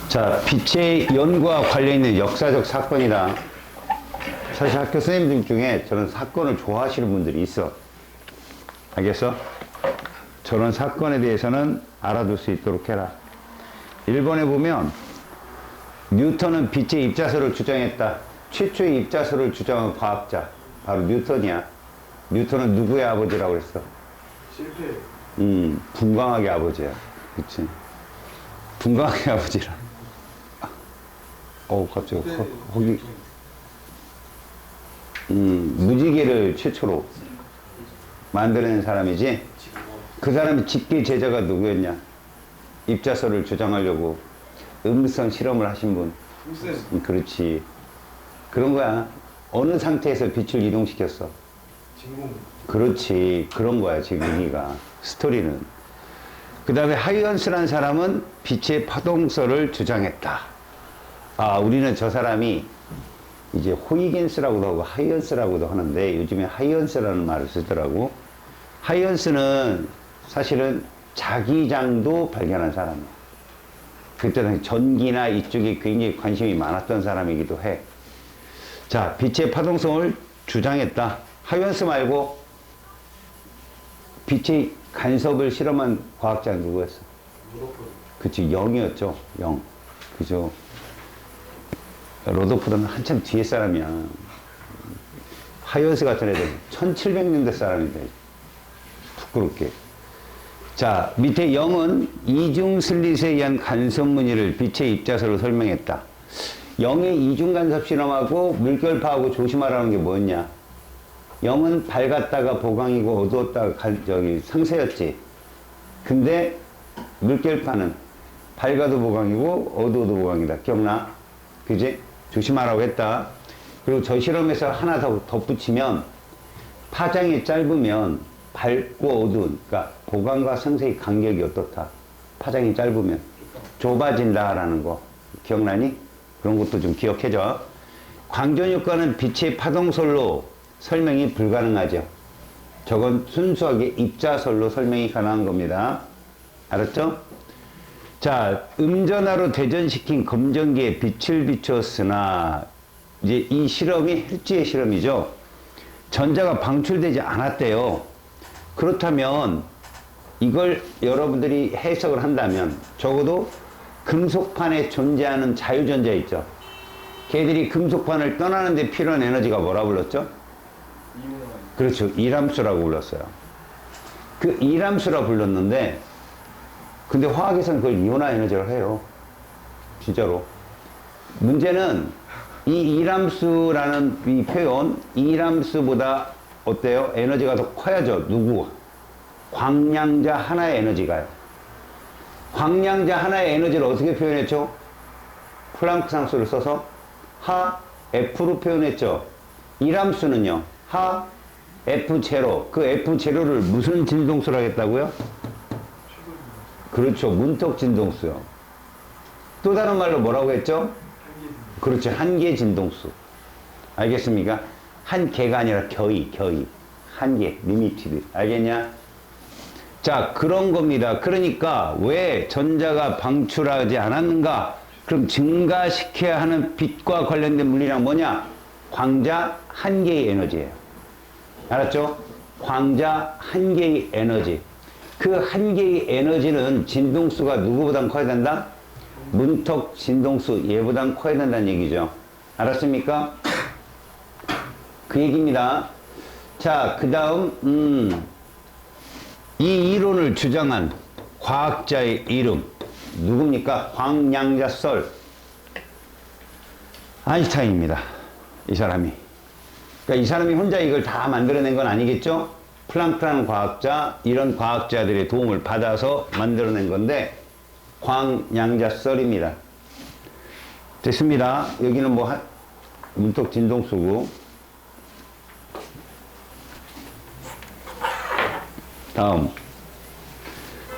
자, 빛의 연구와 관련 있는 역사적 사건이다. 사실 학교 선생님들 중에 저런 사건을 좋아하시는 분들이 있어. 알겠어? 저런 사건에 대해서는 알아둘 수 있도록 해라. 1번에 보면 뉴턴은 빛의 입자설을 주장했다. 최초의 입자설을 주장한 과학자 바로 뉴턴이야. 뉴턴은 누구의 아버지라고 그랬어? 실패. 분광학의 아버지야. 그치? 분광학의 아버지라. 갑자기 거기 무지개를 최초로 만들어낸 사람이지. 그 사람의 직계 제자가 누구였냐? 입자설을 주장하려고 음성 실험을 하신 분. 그렇지. 그런 거야. 어느 상태에서 빛을 이동시켰어? 진공. 그렇지. 그런 거야 지금 얘기가. 스토리는. 그 다음에 하이언스라는 사람은 빛의 파동설을 주장했다. 우리는 저 사람이 이제 호이긴스라고도 하고 하이언스라고도 하는데 요즘에 하이언스라는 말을 쓰더라고. 하이언스는 사실은 자기장도 발견한 사람이야. 그때 당시 전기나 이쪽에 굉장히 관심이 많았던 사람이기도 해. 자, 빛의 파동성을 주장했다. 하이언스 말고 빛의 간섭을 실험한 과학자는 누구였어? 그치, 영이었죠. 영. 그죠. 로더프드는 한참 뒤에 사람이야. 하이언스 같은 애들 1700년대 사람인데 부끄럽게. 자, 밑에 영은 이중 슬릿에 의한 간섭 무늬를 빛의 입자설로 설명했다. 영의 이중 간섭 실험하고 물결파하고 조심하라는 게 뭐였냐? 영은 밝았다가 보강이고 어두웠다가 상쇄였지. 근데 물결파는 밝아도 보강이고 어두워도 보강이다. 기억나? 그지? 조심하라고 했다. 그리고 저 실험에서 하나 더 덧붙이면 파장이 짧으면 밝고 어두운, 그러니까 보강과 상쇄의 간격이 어떻다? 파장이 짧으면 좁아진다라는 거 기억나니? 그런 것도 좀 기억해줘. 광전 효과는 빛의 파동설로 설명이 불가능하죠. 저건 순수하게 입자설로 설명이 가능한 겁니다. 알았죠? 자, 음전하로 대전시킨 검전기에 빛을 비추었으나 이제 이 실험이 헬지의 실험이죠. 전자가 방출되지 않았대요. 그렇다면 이걸 여러분들이 해석을 한다면 적어도 금속판에 존재하는 자유전자 있죠. 걔들이 금속판을 떠나는데 필요한 에너지가 뭐라 불렀죠? 그렇죠. 이람수라고 불렀어요. 그 이람수라 불렀는데 근데 화학에서는 그걸 이온화 에너지라고 해요. 진짜로. 문제는 이 이람수라는 이 표현, 이람수보다 어때요? 에너지가 더 커야죠. 누구? 광량자 하나의 에너지가요. 광량자 하나의 에너지를 어떻게 표현했죠? 플랑크 상수를 써서 하 F로 표현했죠. 이람수는요. 하 F0. 그 F0를 무슨 진동수라고 했다고요? 그렇죠. 문턱 진동수요. 또 다른 말로 뭐라고 했죠? 그렇죠. 한계 진동수. 알겠습니까? 한 개가 아니라 겨이. 한계, 리미티드. 알겠냐? 자, 그런 겁니다. 그러니까 왜 전자가 방출하지 않았는가? 그럼 증가시켜야 하는 빛과 관련된 물리량 뭐냐? 광자 한 개의 에너지예요. 알았죠? 광자 한 개의 에너지. 그 한 개의 에너지는 진동수가 누구보다 커야 된다? 문턱 진동수 얘보다 커야 된다는 얘기죠. 알았습니까? 그 얘기입니다. 자, 그 다음 이 이론을 주장한 과학자의 이름 누굽니까? 광량자설 아인슈타인입니다. 이 사람이. 그러니까 이 사람이 혼자 이걸 다 만들어낸 건 아니겠죠? 플랑크라는 과학자, 이런 과학자들의 도움을 받아서 만들어낸 건데 광량자설입니다. 됐습니다. 여기는 뭐 문턱 진동수고. 다음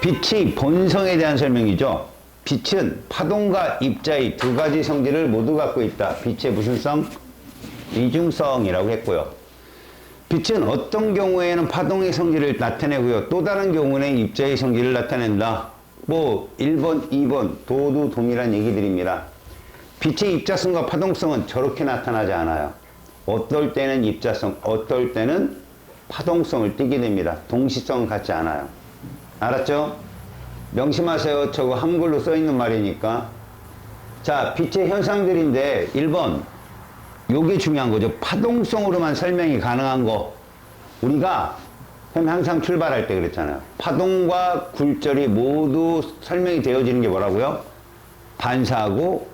빛의 본성에 대한 설명이죠. 빛은 파동과 입자의 두 가지 성질을 모두 갖고 있다. 빛의 무슨 성? 이중성이라고 했고요. 빛은 어떤 경우에는 파동의 성질을 나타내고요. 또 다른 경우에는 입자의 성질을 나타낸다. 뭐 1번, 2번 도도 동일한 얘기들입니다. 빛의 입자성과 파동성은 저렇게 나타나지 않아요. 어떨 때는 입자성, 어떨 때는 파동성을 띠게 됩니다. 동시성은 같지 않아요. 알았죠? 명심하세요. 저거 한글로 써 있는 말이니까. 자, 빛의 현상들인데 1번 요게 중요한 거죠. 파동성으로만 설명이 가능한 거. 우리가 항상 출발할 때 그랬잖아요. 파동과 굴절이 모두 설명이 되어지는 게 뭐라고요? 반사하고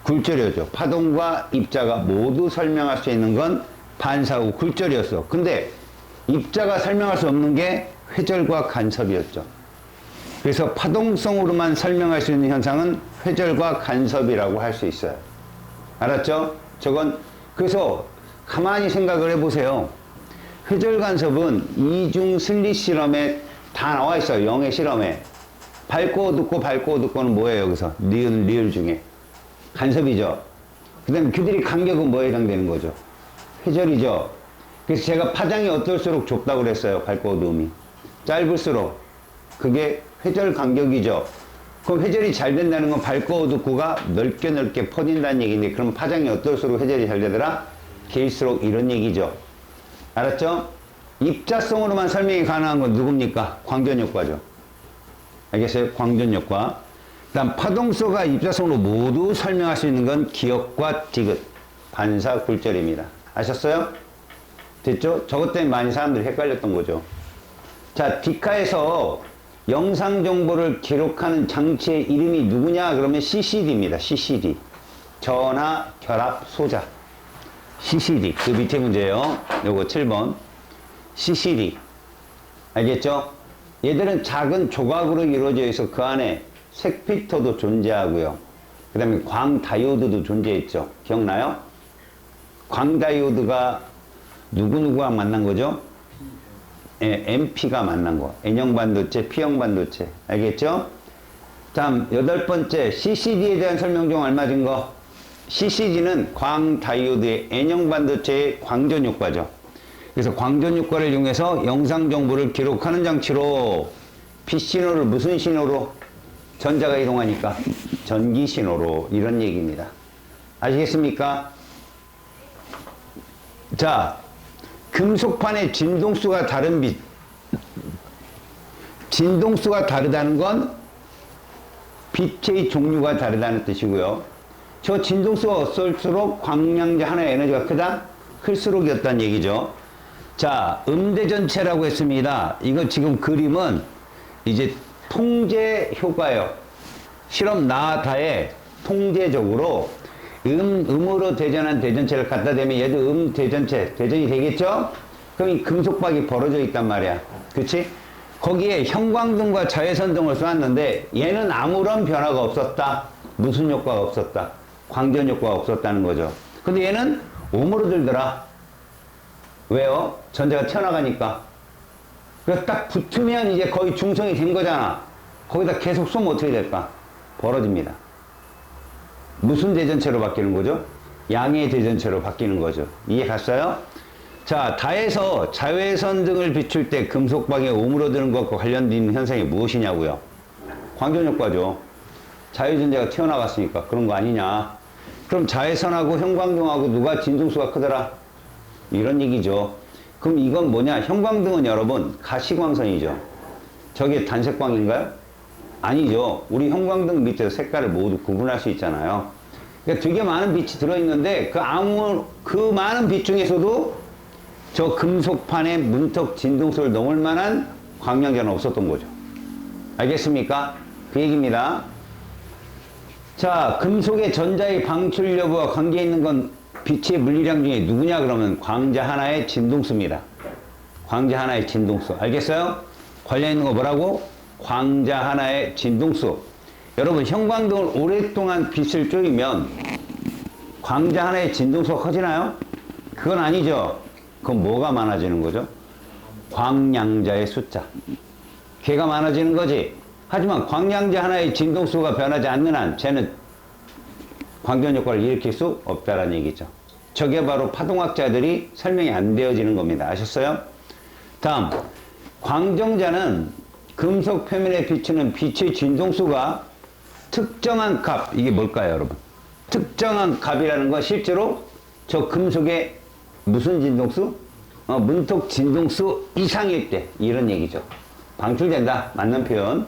굴절이었죠. 파동과 입자가 모두 설명할 수 있는 건 반사하고 굴절이었어. 근데 입자가 설명할 수 없는 게 회절과 간섭이었죠. 그래서 파동성으로만 설명할 수 있는 현상은 회절과 간섭이라고 할 수 있어요. 알았죠? 저건 그래서 가만히 생각을 해보세요. 회절 간섭은 이중 슬릿 실험에 다 나와 있어요. 영의 실험에. 밝고 어둡고 밝고 어둡고는 뭐예요? 여기서 니은 리을 중에 간섭이죠. 그 다음에 그들이 간격은 뭐에 해당되는 거죠? 회절이죠. 그래서 제가 파장이 어떨수록 좁다고 그랬어요. 밝고 어두움이. 짧을수록 그게 회절 간격이죠. 그럼 회절이 잘 된다는 건 밝고 어둡고가 넓게 퍼진다는 얘기인데, 그럼 파장이 어떨수록 회절이 잘 되더라? 길수록 이런 얘기죠. 알았죠? 입자성으로만 설명이 가능한 건 누굽니까? 광전효과죠. 알겠어요? 광전효과. 그 다음 파동성과 입자성으로 모두 설명할 수 있는 건 기역과 디귿, 반사 굴절입니다. 아셨어요? 됐죠? 저것 때문에 많이 사람들이 헷갈렸던 거죠. 자, 디카에서 영상 정보를 기록하는 장치의 이름이 누구냐? 그러면 CCD입니다. CCD. 전화, 결합, 소자. CCD. 그 밑에 문제예요. 요거 7번. CCD. 알겠죠? 얘들은 작은 조각으로 이루어져 있어 그 안에 색필터도 존재하고요. 그 다음에 광다이오드도 존재했죠. 기억나요? 광다이오드가 누구누구와 만난 거죠? 예, MP가 만난 거. N형 반도체, P형 반도체. 알겠죠? 다음, 8번째. CCD에 대한 설명 중 얼마 진 거? CCD는 광다이오드의 N형 반도체의 광전 효과죠. 그래서 광전 효과를 이용해서 영상 정보를 기록하는 장치로 빛신호를 무슨 신호로? 전자가 이동하니까 전기 신호로, 이런 얘기입니다. 아시겠습니까? 자, 금속판의 진동수가 다른 빛. 진동수가 다르다는 건 빛의 종류가 다르다는 뜻이고요. 저 진동수가 어떨수록 광량제 하나의 에너지가 크다? 클수록이었다는 얘기죠. 자, 음대전체라고 했습니다. 이거 지금 그림은 이제 통제 효과예요. 실험 나다에 통제적으로 음으로 대전한 대전체를 갖다 대면 얘도 대전체, 대전이 되겠죠? 그럼 이 금속박이 벌어져 있단 말이야. 그치? 거기에 형광등과 자외선등을 쏘았는데 얘는 아무런 변화가 없었다. 무슨 효과가 없었다. 광전 효과가 없었다는 거죠. 근데 얘는 음으로 들더라. 왜요? 전자가 튀어나가니까. 그래서 딱 붙으면 이제 거의 중성이 된 거잖아. 거기다 계속 쏘면 어떻게 될까? 벌어집니다. 무슨 대전체로 바뀌는 거죠? 양의 대전체로 바뀌는 거죠. 이해 갔어요? 자, 다에서 자외선 등을 비출 때 금속방에 오므러드는 것과 관련된 현상이 무엇이냐고요? 광전효과죠. 자유전자가 튀어나갔으니까 그런 거 아니냐. 그럼 자외선하고 형광등하고 누가 진동수가 크더라? 이런 얘기죠. 그럼 이건 뭐냐? 형광등은 여러분 가시광선이죠. 저게 단색광인가요? 아니죠. 우리 형광등 밑에서 색깔을 모두 구분할 수 있잖아요. 그러니까 되게 많은 빛이 들어있는데 그 많은 빛 중에서도 저 금속판에 문턱 진동수를 넘을 만한 광량자는 없었던 거죠. 알겠습니까? 그 얘기입니다. 자, 금속의 전자의 방출 여부와 관계 있는 건 빛의 물리량 중에 누구냐? 그러면 광자 하나의 진동수입니다. 광자 하나의 진동수. 알겠어요? 관련 있는 거 뭐라고? 광자 하나의 진동수. 여러분, 형광등을 오랫동안 빛을 쬐면 광자 하나의 진동수가 커지나요? 그건 아니죠. 그럼 뭐가 많아지는 거죠? 광량자의 숫자. 걔가 많아지는 거지. 하지만 광량자 하나의 진동수가 변하지 않는 한 쟤는 광전 효과를 일으킬 수 없다라는 얘기죠. 저게 바로 파동학자들이 설명이 안 되어지는 겁니다. 아셨어요? 다음, 광정자는 금속 표면에 비추는 빛의 진동수가 특정한 값, 이게 뭘까요, 여러분? 특정한 값이라는 건 실제로 저 금속의 무슨 진동수? 문톡 진동수 이상일 때, 이런 얘기죠. 방출된다. 맞는 표현.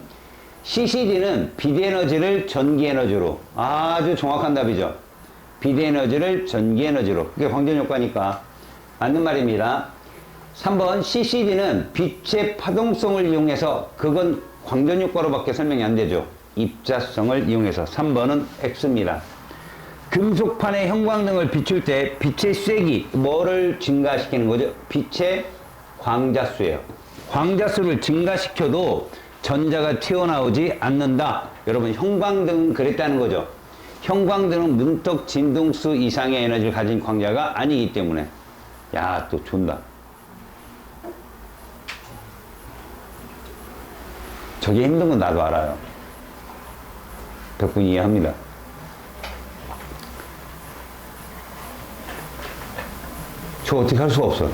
CCD는 빛에너지를 전기에너지로, 아주 정확한 답이죠. 빛에너지를 전기에너지로. 그게 광전효과니까. 맞는 말입니다. 3번 CCD는 빛의 파동성을 이용해서, 그건 광전효과로밖에 설명이 안 되죠. 입자성을 이용해서. 3번은 X입니다. 금속판의 형광등을 비출 때 빛의 쐐기, 뭐를 증가시키는 거죠? 빛의 광자수예요. 광자수를 증가시켜도 전자가 튀어나오지 않는다. 여러분, 형광등은 그랬다는 거죠. 형광등은 문턱 진동수 이상의 에너지를 가진 광자가 아니기 때문에. 야, 또 존다. 저게 힘든 건 나도 알아요. 덕분에 이해합니다. 저 어떻게 할 수가 없어.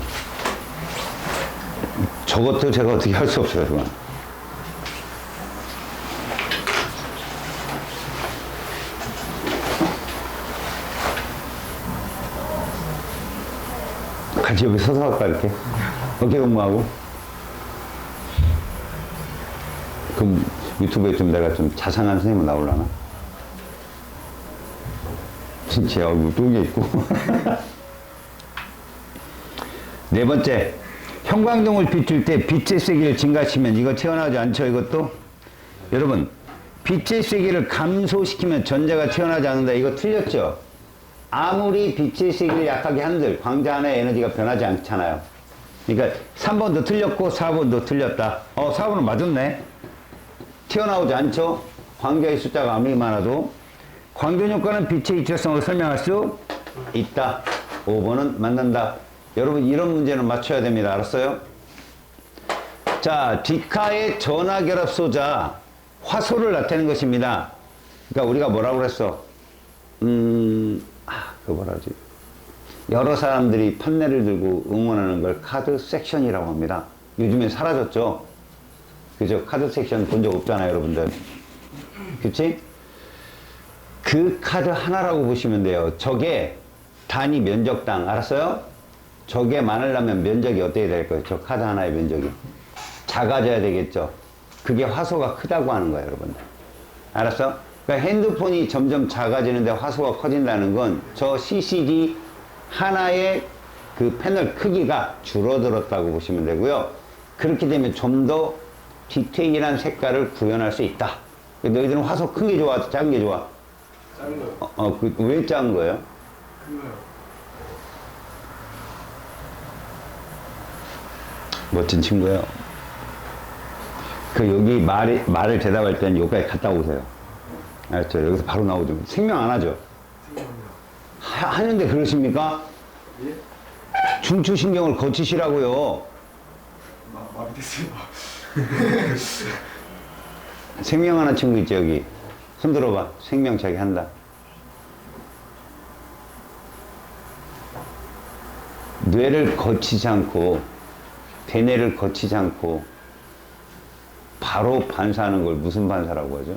저것도 제가 어떻게 할 수 없어요, 그건. 같이 여기 서서 할까, 이렇게? 어깨 근무하고. 그럼 유튜브에 좀 내가 좀 자상한 선생님 나오려나? 진짜 얼굴 뚱게 있고. 네 번째, 형광등을 비출 때 빛의 세기를 증가시키면 이거 튀어나오지 않죠, 이것도? 여러분, 빛의 세기를 감소시키면 전자가 튀어나오지 않는다. 이거 틀렸죠? 아무리 빛의 세기를 약하게 한들 광자 하나의 에너지가 변하지 않잖아요. 그러니까 3번도 틀렸고 4번도 틀렸다. 4번은 맞았네. 튀어나오지 않죠? 광자의 숫자가 아무리 많아도. 광전효과는 빛의 입자성을 설명할 수 있다. 5번은 맞는다. 여러분, 이런 문제는 맞춰야 됩니다. 알았어요? 자, 디카의 전하결합소자 화소를 나타내는 것입니다. 그러니까 우리가 뭐라고 그랬어? 그거 뭐라 그러지? 여러 사람들이 판넬을 들고 응원하는 걸 카드 섹션이라고 합니다. 요즘엔 사라졌죠? 그죠? 카드 섹션 본 적 없잖아요, 여러분들. 그치? 그 카드 하나라고 보시면 돼요. 저게 단위 면적당, 알았어요? 저게 많으려면 면적이 어떻게 될 거예요? 저 카드 하나의 면적이 작아져야 되겠죠. 그게 화소가 크다고 하는 거예요, 여러분들. 알았어? 그러니까 핸드폰이 점점 작아지는데 화소가 커진다는 건 저 CCD 하나의 그 패널 크기가 줄어들었다고 보시면 되고요. 그렇게 되면 좀 더 디테일한 색깔을 구현할 수 있다. 너희들은 화소 큰 게 좋아, 작은 게 좋아? 작은 거요. 왜 작은 거예요? 큰 거요. 멋진 친구예요. 여기 말을 대답할 때는 여기까지 갔다 오세요. 알았죠? 여기서 바로 나오죠. 생명 안 하죠? 생각합니다. 하는데 그러십니까? 예? 중추신경을 거치시라고요. 마비됐어요. 생명하는 친구 있죠, 여기. 손 들어봐. 생명 자기 한다. 뇌를 거치지 않고, 대뇌를 거치지 않고, 바로 반사하는 걸 무슨 반사라고 하죠?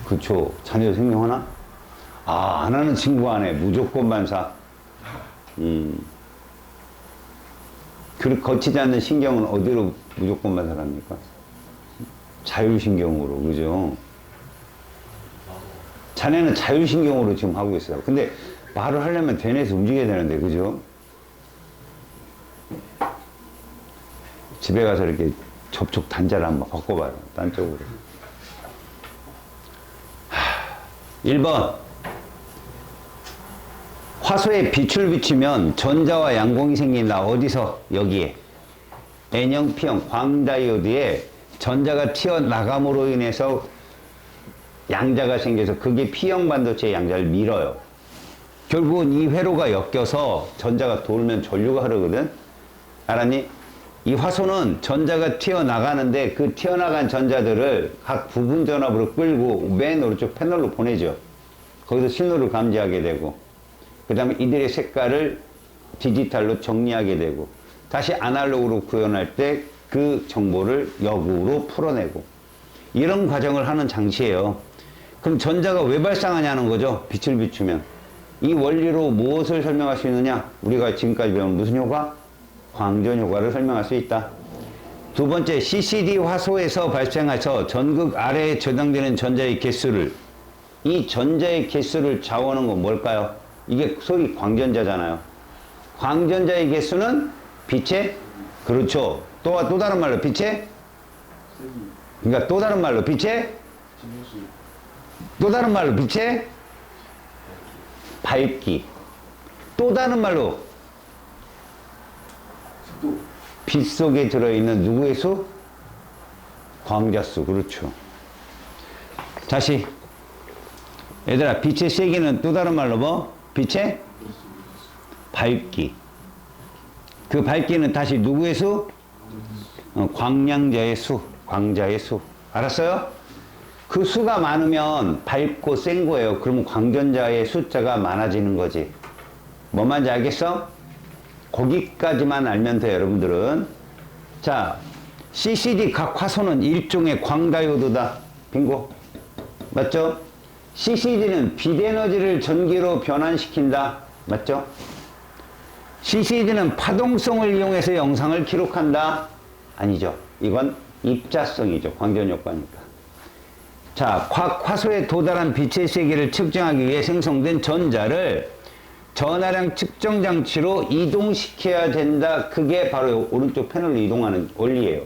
그쵸. 자녀 생명하나? 안 하는 친구가 안 해. 무조건 반사. 거치지 않는 신경은 어디로 무조건 반사합니까? 자율신경으로, 그죠? 자네는 자율신경으로 지금 하고 있어요. 근데 말을 하려면 대뇌에서 움직여야 되는데, 그죠? 집에 가서 이렇게 접촉 단자를 한번 바꿔봐요. 딴 쪽으로. 1번. 화소에 빛을 비추면 전자와 양공이 생긴다. 어디서? 여기에. N형, P형, 광다이오드에 전자가 튀어나감으로 인해서 양자가 생겨서 그게 P형 반도체의 양자를 밀어요. 결국은 이 회로가 엮여서 전자가 돌면 전류가 흐르거든? 알았니? 이 화소는 전자가 튀어나가는데 그 튀어나간 전자들을 각 부분 전압으로 끌고 맨 오른쪽 패널로 보내죠. 거기서 신호를 감지하게 되고, 그 다음에 이들의 색깔을 디지털로 정리하게 되고, 다시 아날로그로 구현할 때 그 정보를 역으로 풀어내고 이런 과정을 하는 장치예요. 그럼 전자가 왜 발생하냐는 거죠. 빛을 비추면. 이 원리로 무엇을 설명할 수 있느냐? 우리가 지금까지 배운 무슨 효과? 광전 효과를 설명할 수 있다. 두 번째, CCD 화소에서 발생해서 전극 아래에 저장되는 전자의 개수를, 이 전자의 개수를 좌우하는 건 뭘까요? 이게 소위 광전자잖아요. 광전자의 개수는 빛의, 그렇죠. 또 다른 말로 빛의, 그러니까 또 다른 말로 빛의, 또 다른 말로 빛의 밝기. 또 다른 말로 빛 속에 들어있는 누구의 수? 광자수. 그렇죠. 다시. 얘들아, 빛의 세기는 또 다른 말로 뭐? 빛의 밝기. 그 밝기는 다시 누구의 수? 광량자의 수. 광자의 수. 알았어요? 그 수가 많으면 밝고 센 거예요. 그러면 광전자의 숫자가 많아지는 거지. 뭔 말인지 알겠어? 거기까지만 알면 돼요, 여러분들은. 자, CCD 각 화소는 일종의 광다이오드다. 빙고. 맞죠? CCD는 빛에너지를 전기로 변환시킨다. 맞죠? CCD는 파동성을 이용해서 영상을 기록한다. 아니죠. 이건 입자성이죠. 광전효과니까. 자, 각 화소에 도달한 빛의 세기를 측정하기 위해 생성된 전자를 전하량 측정 장치로 이동시켜야 된다. 그게 바로 오른쪽 패널로 이동하는 원리예요.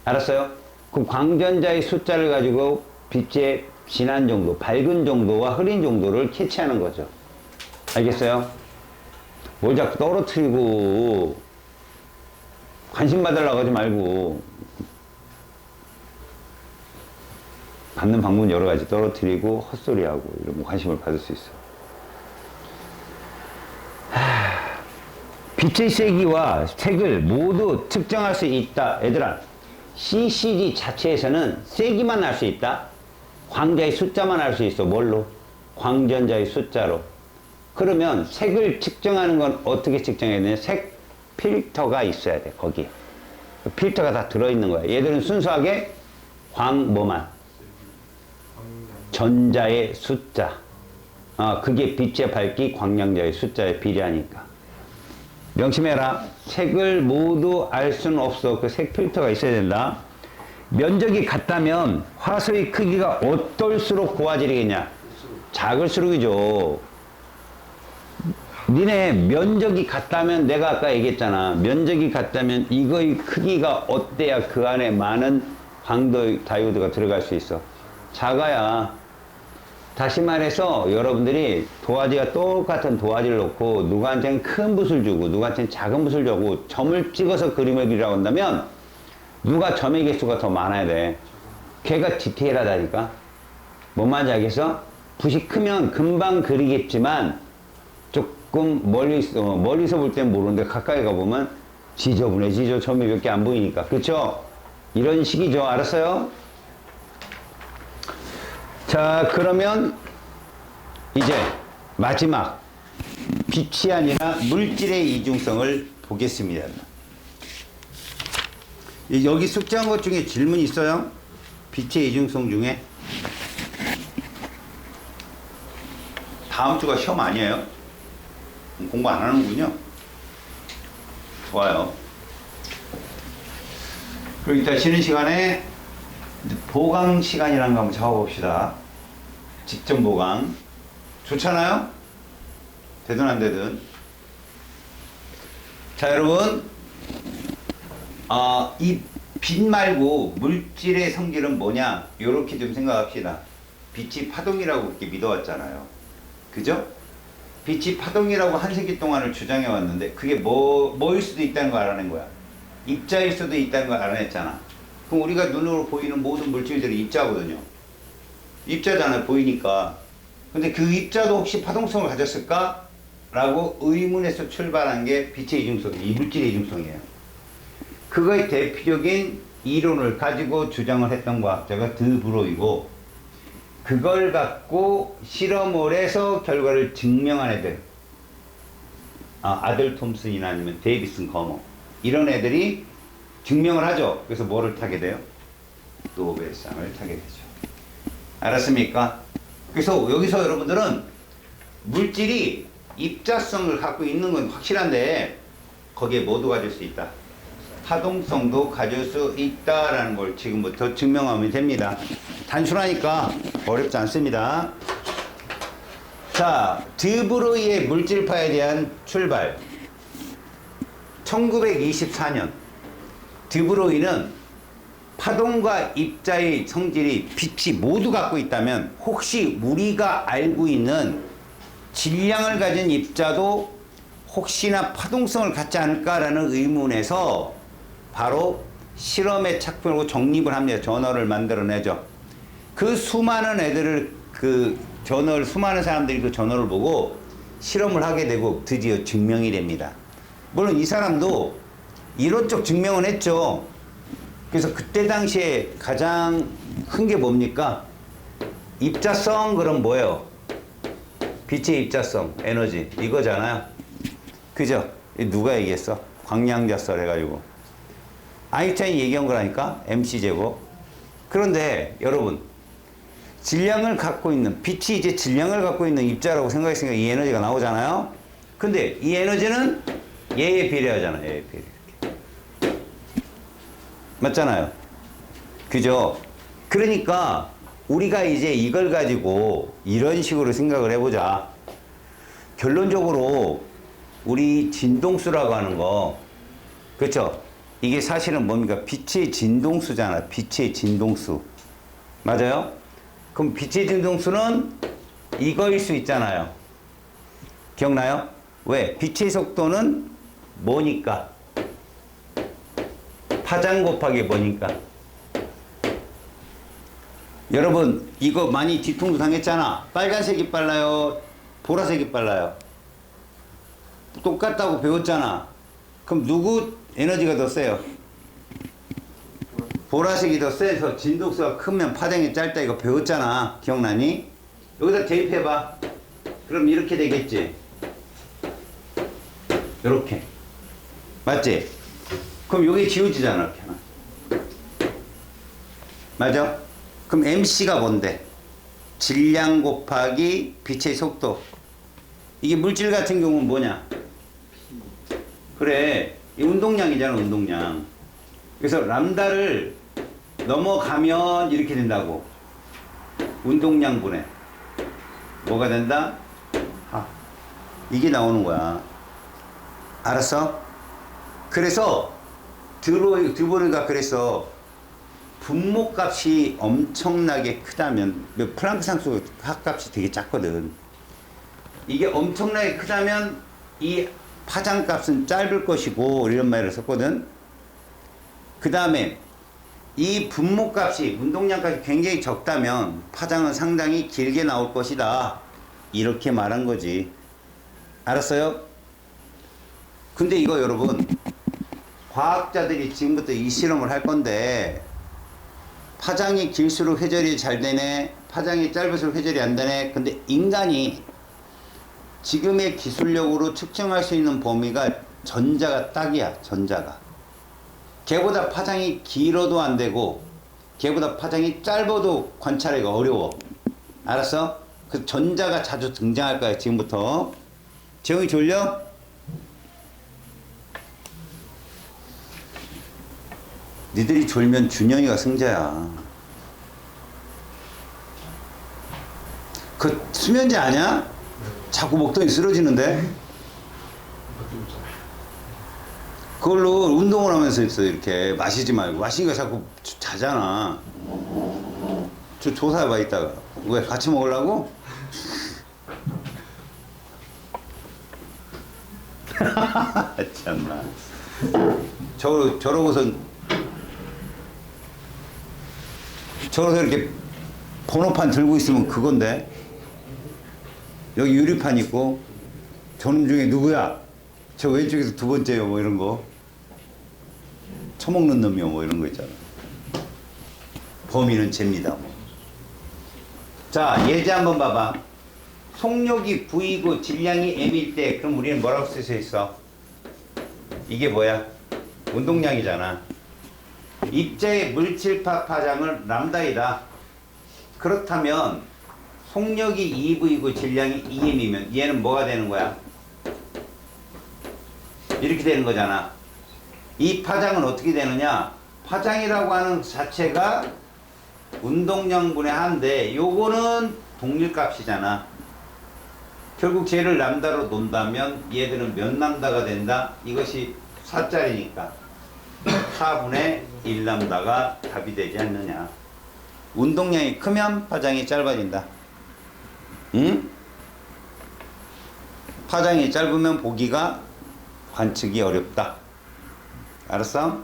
알았어요? 그 광전자의 숫자를 가지고 빛의 진한 정도, 밝은 정도와 흐린 정도를 캐치하는 거죠. 알겠어요? 뭘 자꾸 떨어뜨리고 관심 받으려고 하지 말고, 받는 방법은 여러 가지. 떨어뜨리고 헛소리하고 이런 거 관심을 받을 수 있어. 빛의 세기와 색을 모두 측정할 수 있다. 얘들아, CCD 자체에서는 세기만 알 수 있다. 광자의 숫자만 알 수 있어. 뭘로? 광전자의 숫자로. 그러면 색을 측정하는 건 어떻게 측정해야 되냐? 색 필터가 있어야 돼. 거기에 필터가 다 들어있는 거야. 얘들은 순수하게 뭐만? 전자의 숫자. 그게 빛의 밝기, 광량자의 숫자에 비례하니까. 명심해라. 색을 모두 알 수는 없어. 그 색 필터가 있어야 된다. 면적이 같다면 화소의 크기가 어떨수록 고화질이겠냐? 작을수록이죠. 니네 면적이 같다면, 내가 아까 얘기했잖아. 면적이 같다면 이거의 크기가 어때야 그 안에 많은 광도 다이오드가 들어갈 수 있어? 작아야. 다시 말해서 여러분들이 도화지가 똑같은 도화지를 놓고 누구한테는 큰 붓을 주고 누구한테는 작은 붓을 주고 점을 찍어서 그림을 그리라고 한다면 누가 점의 개수가 더 많아야 돼. 걔가 디테일하다니까. 뭔 말인지 알겠어? 붓이 크면 금방 그리겠지만 조금 멀리서 볼 땐 모르는데 가까이 가보면 지저분해지죠. 점이 몇 개 안 보이니까. 그쵸? 이런 식이죠. 알았어요? 자, 그러면 이제 마지막 빛이 아니라 물질의 이중성을 보겠습니다. 여기 숙제한 것 중에 질문 있어요? 빛의 이중성 중에? 다음 주가 시험 아니에요? 공부 안 하는군요. 좋아요. 그리고 이따 쉬는 시간에 보강 시간이라는 거 한번 잡아봅시다. 직전 보강. 좋잖아요? 되든 안 되든. 자, 여러분. 이 빛 말고 물질의 성질은 뭐냐? 요렇게 좀 생각합시다. 빛이 파동이라고 그렇게 믿어왔잖아요. 그죠? 빛이 파동이라고 한 세기 동안을 주장해 왔는데 그게 뭐일 수도 있다는 걸 알아낸 거야. 입자일 수도 있다는 걸 알아냈잖아. 그럼 우리가 눈으로 보이는 모든 물질들이 입자거든요. 입자잖아요. 보이니까. 근데 그 입자도 혹시 파동성을 가졌을까? 라고 의문에서 출발한 게 빛의 이중성, 이 물질의 이중성이에요. 그거의 대표적인 이론을 가지고 주장을 했던 과학자가 드브로이고, 그걸 갖고 실험을 해서 결과를 증명한 애들, 아들 톰슨이나 아니면 데이비슨 거머, 이런 애들이 증명을 하죠. 그래서 뭐를 타게 돼요? 노벨상을 타게 되죠. 알았습니까? 그래서 여기서 여러분들은 물질이 입자성을 갖고 있는 건 확실한데 거기에 뭐도 가질 수 있다. 파동성도 가질 수 있다라는 걸 지금부터 증명하면 됩니다. 단순하니까 어렵지 않습니다. 자, 드브로이의 물질파에 대한 출발. 1924년 드브로이는 파동과 입자의 성질이 빛이 모두 갖고 있다면 혹시 우리가 알고 있는 질량을 가진 입자도 혹시나 파동성을 갖지 않을까라는 의문에서 바로 실험의 착품으로 정립을 합니다. 저널을 만들어내죠. 그 수많은 애들을 수많은 사람들이 그 저널을 보고 실험을 하게 되고 드디어 증명이 됩니다. 물론 이 사람도 이론적 증명은 했죠. 그래서 그때 당시에 가장 큰 게 뭡니까? 입자성, 그럼 뭐예요? 빛의 입자성, 에너지, 이거잖아요. 그죠? 누가 얘기했어? 광량자설 해가지고. 아인슈타인이 얘기한 거라니까? mc제곱. 그런데 여러분, 질량을 갖고 있는, 빛이 이제 질량을 갖고 있는 입자라고 생각했으니까 이 에너지가 나오잖아요? 근데 이 에너지는 얘에 비례하잖아요. 얘에 비례. 맞잖아요. 그죠? 그러니까 우리가 이제 이걸 가지고 이런 식으로 생각을 해보자. 결론적으로 우리 진동수라고 하는 거, 그렇죠? 이게 사실은 뭡니까? 빛의 진동수잖아. 빛의 진동수. 맞아요? 그럼 빛의 진동수는 이거일 수 있잖아요. 기억나요? 왜? 빛의 속도는 뭐니까? 파장 곱하기 뭐니까? 여러분, 이거 많이 뒤통수 당했잖아. 빨간색이 빨라요? 보라색이 빨라요? 똑같다고 배웠잖아. 그럼 누구 에너지가 더 세요? 보라색이 더 세서 진동수가 크면 파장이 짧다, 이거 배웠잖아. 기억나니? 여기다 대입해봐. 그럼 이렇게 되겠지? 이렇게. 맞지? 그럼 여기 지워지잖아. 이렇게 하나. 맞아? 그럼 mc가 뭔데? 질량 곱하기 빛의 속도. 이게 물질 같은 경우는 뭐냐? 그래, 이 운동량이잖아. 운동량. 그래서 람다를 넘어가면 이렇게 된다고. 운동량분해 뭐가 된다? 이게 나오는 거야. 알았어? 그래서 드브로이가 그래서 분모값이 엄청나게 크다면, 플랑크 상수 합값이 되게 작거든. 이게 엄청나게 크다면 이 파장값은 짧을 것이고, 이런 말을 썼거든. 그 다음에 이 분모값이, 운동량값이 굉장히 적다면 파장은 상당히 길게 나올 것이다. 이렇게 말한 거지. 알았어요? 근데 이거 여러분, 과학자들이 지금부터 이 실험을 할 건데, 파장이 길수록 회절이 잘 되네, 파장이 짧을수록 회절이 안 되네. 근데 인간이 지금의 기술력으로 측정할 수 있는 범위가 전자가 딱이야. 전자가. 걔보다 파장이 길어도 안 되고 걔보다 파장이 짧아도 관찰하기가 어려워. 알았어? 그 전자가 자주 등장할 거야. 지금부터. 재웅이 졸려? 니들이 졸면 준영이가 승자야. 그 수면제 아니야? 자꾸 목덜이 쓰러지는데? 그걸로 운동을 하면서 있어. 이렇게 마시지 말고. 마시니까 자꾸 자잖아. 저 조사해봐 이따가. 왜 같이 먹으려고? 참나. 저러고서 이렇게 번호판 들고 있으면 그건데. 여기 유리판 있고, 저놈 중에 누구야? 저 왼쪽에서 두 번째요, 뭐 이런 거. 처먹는 놈이요, 뭐 이런 거 있잖아. 범인은 잴니다, 뭐. 자, 예제 한번 봐봐. 속력이 V이고 질량이 M일 때, 그럼 우리는 뭐라고 쓸 수 있어? 이게 뭐야? 운동량이잖아. 입자의 물질파 파장은 람다이다. 그렇다면 속력이 EV이고 질량이 EM이면 얘는 뭐가 되는 거야? 이렇게 되는 거잖아. 이 파장은 어떻게 되느냐? 파장이라고 하는 자체가 운동량분의 한데 요거는 동일값이잖아. 결국 쟤를 람다로 놓는다면 얘들은 몇 람다가 된다? 이것이 4짜리니까 4분의 1람다가 답이 되지 않느냐. 운동량이 크면 파장이 짧아진다. 응? 파장이 짧으면 보기가 관측이 어렵다. 알았어?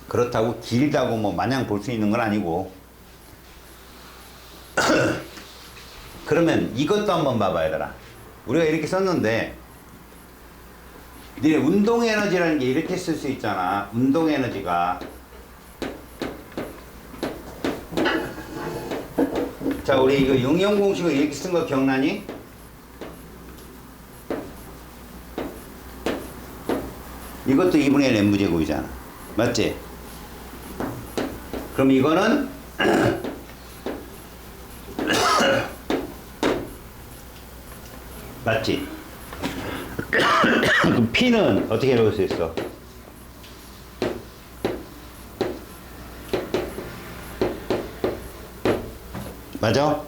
그렇다고 길다고 뭐 마냥 볼 수 있는 건 아니고. 그러면 이것도 한번 봐봐 얘들아. 우리가 이렇게 썼는데 니네 운동에너지라는 게 이렇게 쓸 수 있잖아. 운동에너지가 자 우리 이거 용영공식을 이렇게 쓴 거 기억나니? 이것도 2분의 1 n분제곱이잖아. 맞지? 그럼 이거는 맞지? 그럼 P는 어떻게 배울 수 있어? 맞아?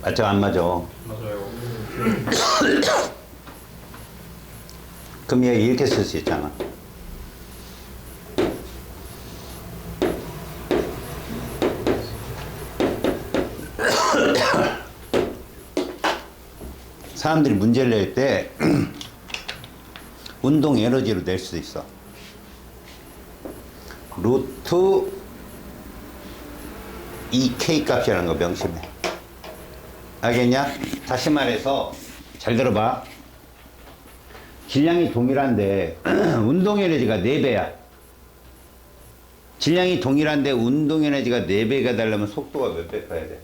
맞아 안 맞아? 맞아요. 그럼 얘 이렇게 쓸 수 있잖아. 사람들이 문제를 낼 때 운동 에너지로 낼 수 있어. 루트 2K 값이라는 거 명심해. 알겠냐? 다시 말해서 잘 들어봐. 질량이 동일한데 운동 에너지가 4배야. 질량이 동일한데 운동 에너지가 4배가 되려면 속도가 몇 배 커야 돼?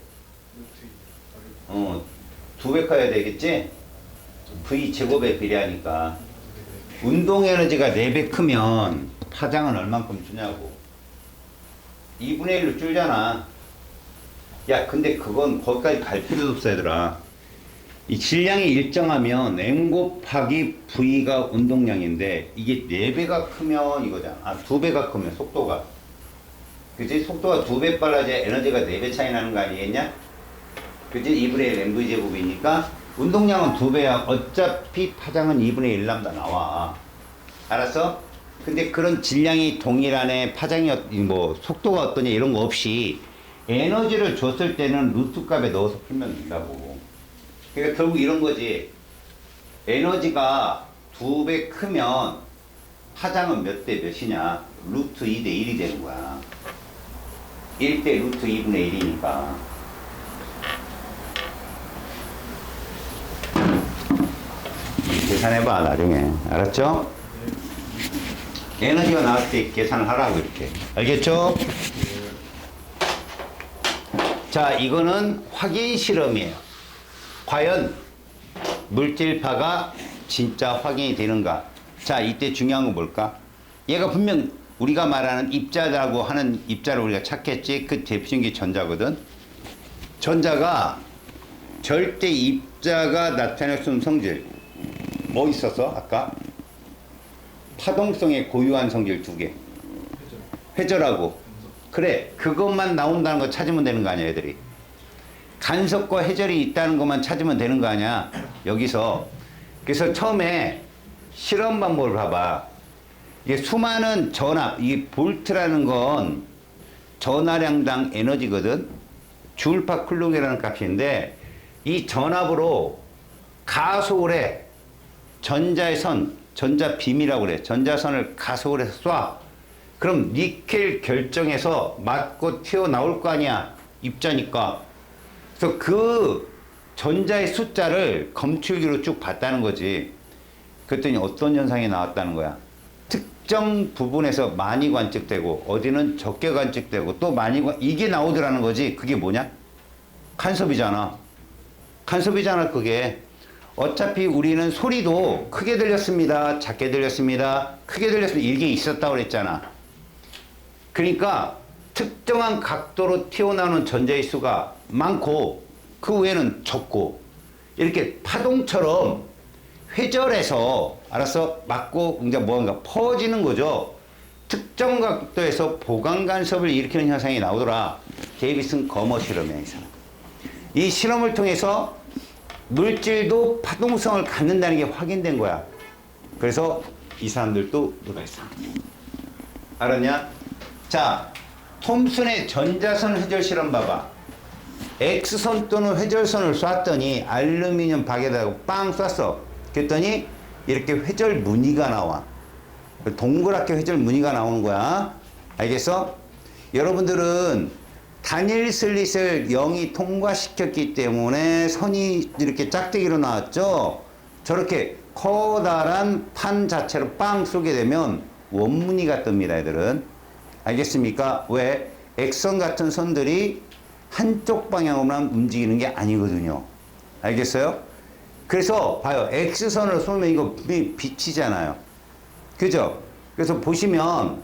2배 커야 되겠지? V 제곱에 비례하니까. 운동 에너지가 4배 크면 파장은 얼만큼 주냐고. 2분의 1로 줄잖아. 야, 근데 그건 거기까지 갈 필요도 없어, 얘들아. 이 질량이 일정하면 M 곱하기 V가 운동량인데 이게 4배가 크면 이거잖아. 아, 2배가 크면 속도가. 그치? 속도가 2배 빨라져야 에너지가 4배 차이 나는 거 아니겠냐? 그치? 2분의 1 MV 제곱이니까 운동량은 2배야. 어차피 파장은 2분의 1 람다 나와. 알았어? 근데 그런 질량이 동일하네, 파장이 뭐 속도가 어떠냐 이런 거 없이 에너지를 줬을 때는 루트 값에 넣어서 풀면 된다고. 그러니까 결국 이런 거지. 에너지가 2배 크면 파장은 몇 대 몇이냐? 루트 2대 1이 되는 거야. 1대 루트 2분의 1이니까. 계산해봐 나중에. 알았죠? 에너지가 나올 때 계산을 하라고 이렇게. 알겠죠? 자, 이거는 확인 실험이에요. 과연 물질파가 진짜 확인이 되는가? 자, 이때 중요한 건 뭘까? 얘가 분명 우리가 말하는 입자라고 하는 입자를 우리가 찾겠지. 그 대표적인 게 전자거든. 전자가 절대 입자가 나타낼 수 없는 성질 뭐 있었어 아까? 파동성의 고유한 성질 2개. 회절하고. 그래, 그것만 나온다는 거 찾으면 되는 거 아니야, 애들이. 간섭과 회절이 있다는 것만 찾으면 되는 거 아니야, 여기서. 그래서 처음에 실험 방법을 봐봐. 이게 수많은 전압, 이게 볼트라는 건 전하량당 에너지거든. 주울파 쿨롱이라는 값인데 이 전압으로 가속을 해. 전자의 선, 전자 빔이라고 그래. 전자선을 가속을 해서 쏴. 그럼 니켈 결정해서 맞고 튀어나올 거 아니야. 입자니까. 그래서 그 전자의 숫자를 검출기로 쭉 봤다는 거지. 그랬더니 어떤 현상이 나왔다는 거야. 특정 부분에서 많이 관측되고 어디는 적게 관측되고 또 많이 이게 나오더라는 거지. 그게 뭐냐? 간섭이잖아. 간섭이잖아 그게. 어차피 우리는 소리도 크게 들렸습니다. 작게 들렸습니다. 크게 들렸습니다. 이게 있었다고 그랬잖아. 그러니까 특정한 각도로 튀어나오는 전자의 수가 많고 그 외에는 적고 이렇게 파동처럼 회절해서 알았어? 맞고 이제 뭔가 퍼지는 거죠. 특정 각도에서 보강 간섭을 일으키는 현상이 나오더라. 데이비슨 거머 실험이야, 이 사람. 이 실험을 통해서 물질도 파동성을 갖는다는 게 확인된 거야. 그래서 이 사람들도 노벨상. 알았냐? 자, 톰슨의 전자선 회절 실험 봐봐. X선 또는 회절선을 쐈더니 알루미늄 박에다가 빵 쐈어. 그랬더니 이렇게 회절 무늬가 나와. 동그랗게 회절 무늬가 나오는 거야. 알겠어? 여러분들은 다닐 슬릿을 0이 통과시켰기 때문에 선이 이렇게 짝대기로 나왔죠? 저렇게 커다란 판 자체로 빵 쏘게 되면 원무늬가 뜹니다, 애들은. 알겠습니까? 왜? X선 같은 선들이 한쪽 방향으로만 움직이는 게 아니거든요. 알겠어요? 그래서 봐요. X선을 쏘면 이거 빛이잖아요. 그죠? 그래서 보시면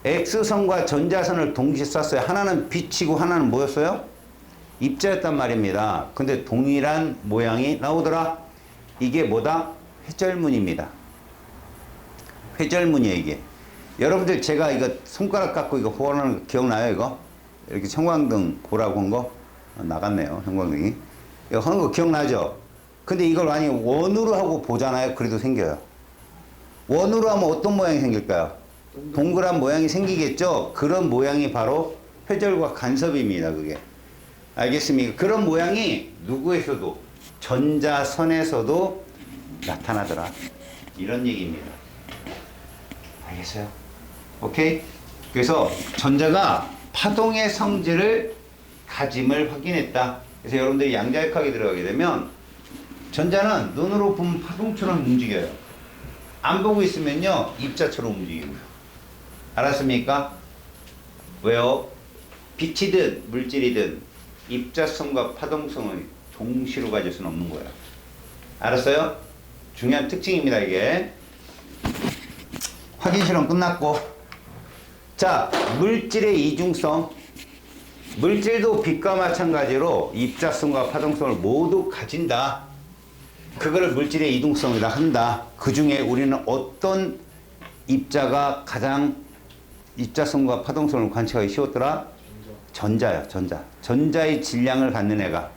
X선과 전자선을 동시에 쐈어요. 하나는 빛이고 하나는 뭐였어요? 입자였단 말입니다. 근데 동일한 모양이 나오더라. 이게 뭐다? 회절무늬입니다. 회절무늬예요, 이게. 여러분들 제가 이거 손가락 갖고 이거 보라는 거 기억나요, 이거? 이렇게 형광등 보라고 한 거? 나갔네요, 형광등이. 이거 하는 거 기억나죠? 근데 이걸 만약에 원으로 하고 보잖아요. 그래도 생겨요. 원으로 하면 어떤 모양이 생길까요? 동그란 모양이 생기겠죠? 그런 모양이 바로 회절과 간섭입니다, 그게. 알겠습니까? 그런 모양이 누구에서도, 전자선에서도 나타나더라. 이런 얘기입니다. 알겠어요? 오케이? 그래서 전자가 파동의 성질을 가짐을 확인했다. 그래서 여러분들이 양자역학에 들어가게 되면 전자는 눈으로 보면 파동처럼 움직여요. 안 보고 있으면요, 입자처럼 움직이고요. 알았습니까? 왜요? 빛이든 물질이든 입자성과 파동성을 동시로 가질 수는 없는 거예요. 알았어요? 중요한 특징입니다, 이게. 확인 실험 끝났고. 자, 물질의 이중성. 물질도 빛과 마찬가지로 입자성과 파동성을 모두 가진다. 그거를 물질의 이동성이라 한다. 그 중에 우리는 어떤 입자가 가장 입자성과 파동성을 관측하기 쉬웠더라? 전자야, 전자. 전자의 질량을 갖는 애가.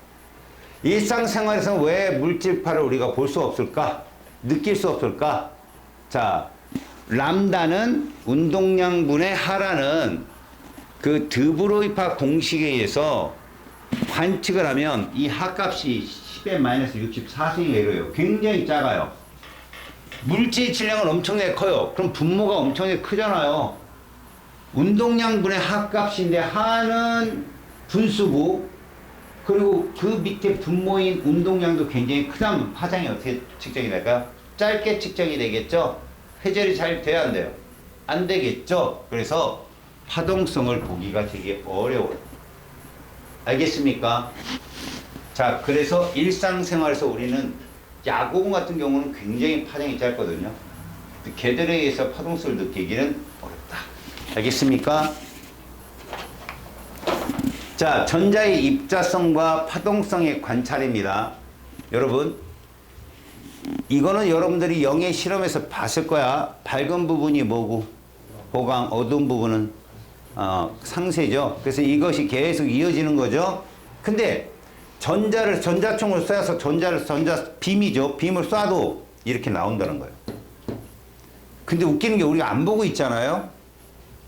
일상생활에서 왜 물질파를 우리가 볼 수 없을까? 느낄 수 없을까? 자, 람다는 운동량분의 하라는 그 드브로이파 공식에 의해서 관측을 하면 이 하값이 10의 마이너스 64승이 내려요. 굉장히 작아요. 물질 질량은 엄청나게 커요. 그럼 분모가 엄청나게 크잖아요. 운동량분의 하값인데 하는 분수고 그리고 그 밑에 분모인 운동량도 굉장히 크다면 파장이 어떻게 측정이 될까요? 짧게 측정이 되겠죠? 회절이 잘 돼야 안 돼요? 안 되겠죠? 그래서 파동성을 보기가 되게 어려워요. 알겠습니까? 자, 그래서 일상생활에서 우리는 야구공 같은 경우는 굉장히 파장이 짧거든요. 걔들에 의해서 파동성을 느끼기는 어렵다. 알겠습니까? 자, 전자의 입자성과 파동성의 관찰입니다. 여러분, 이거는 여러분들이 영의 실험에서 봤을 거야. 밝은 부분이 뭐고, 보강, 어두운 부분은 상쇄죠. 그래서 이것이 계속 이어지는 거죠. 근데 전자총을 쏴서 빔이죠. 빔을 쏴도 이렇게 나온다는 거예요. 근데 웃기는 게 우리가 안 보고 있잖아요.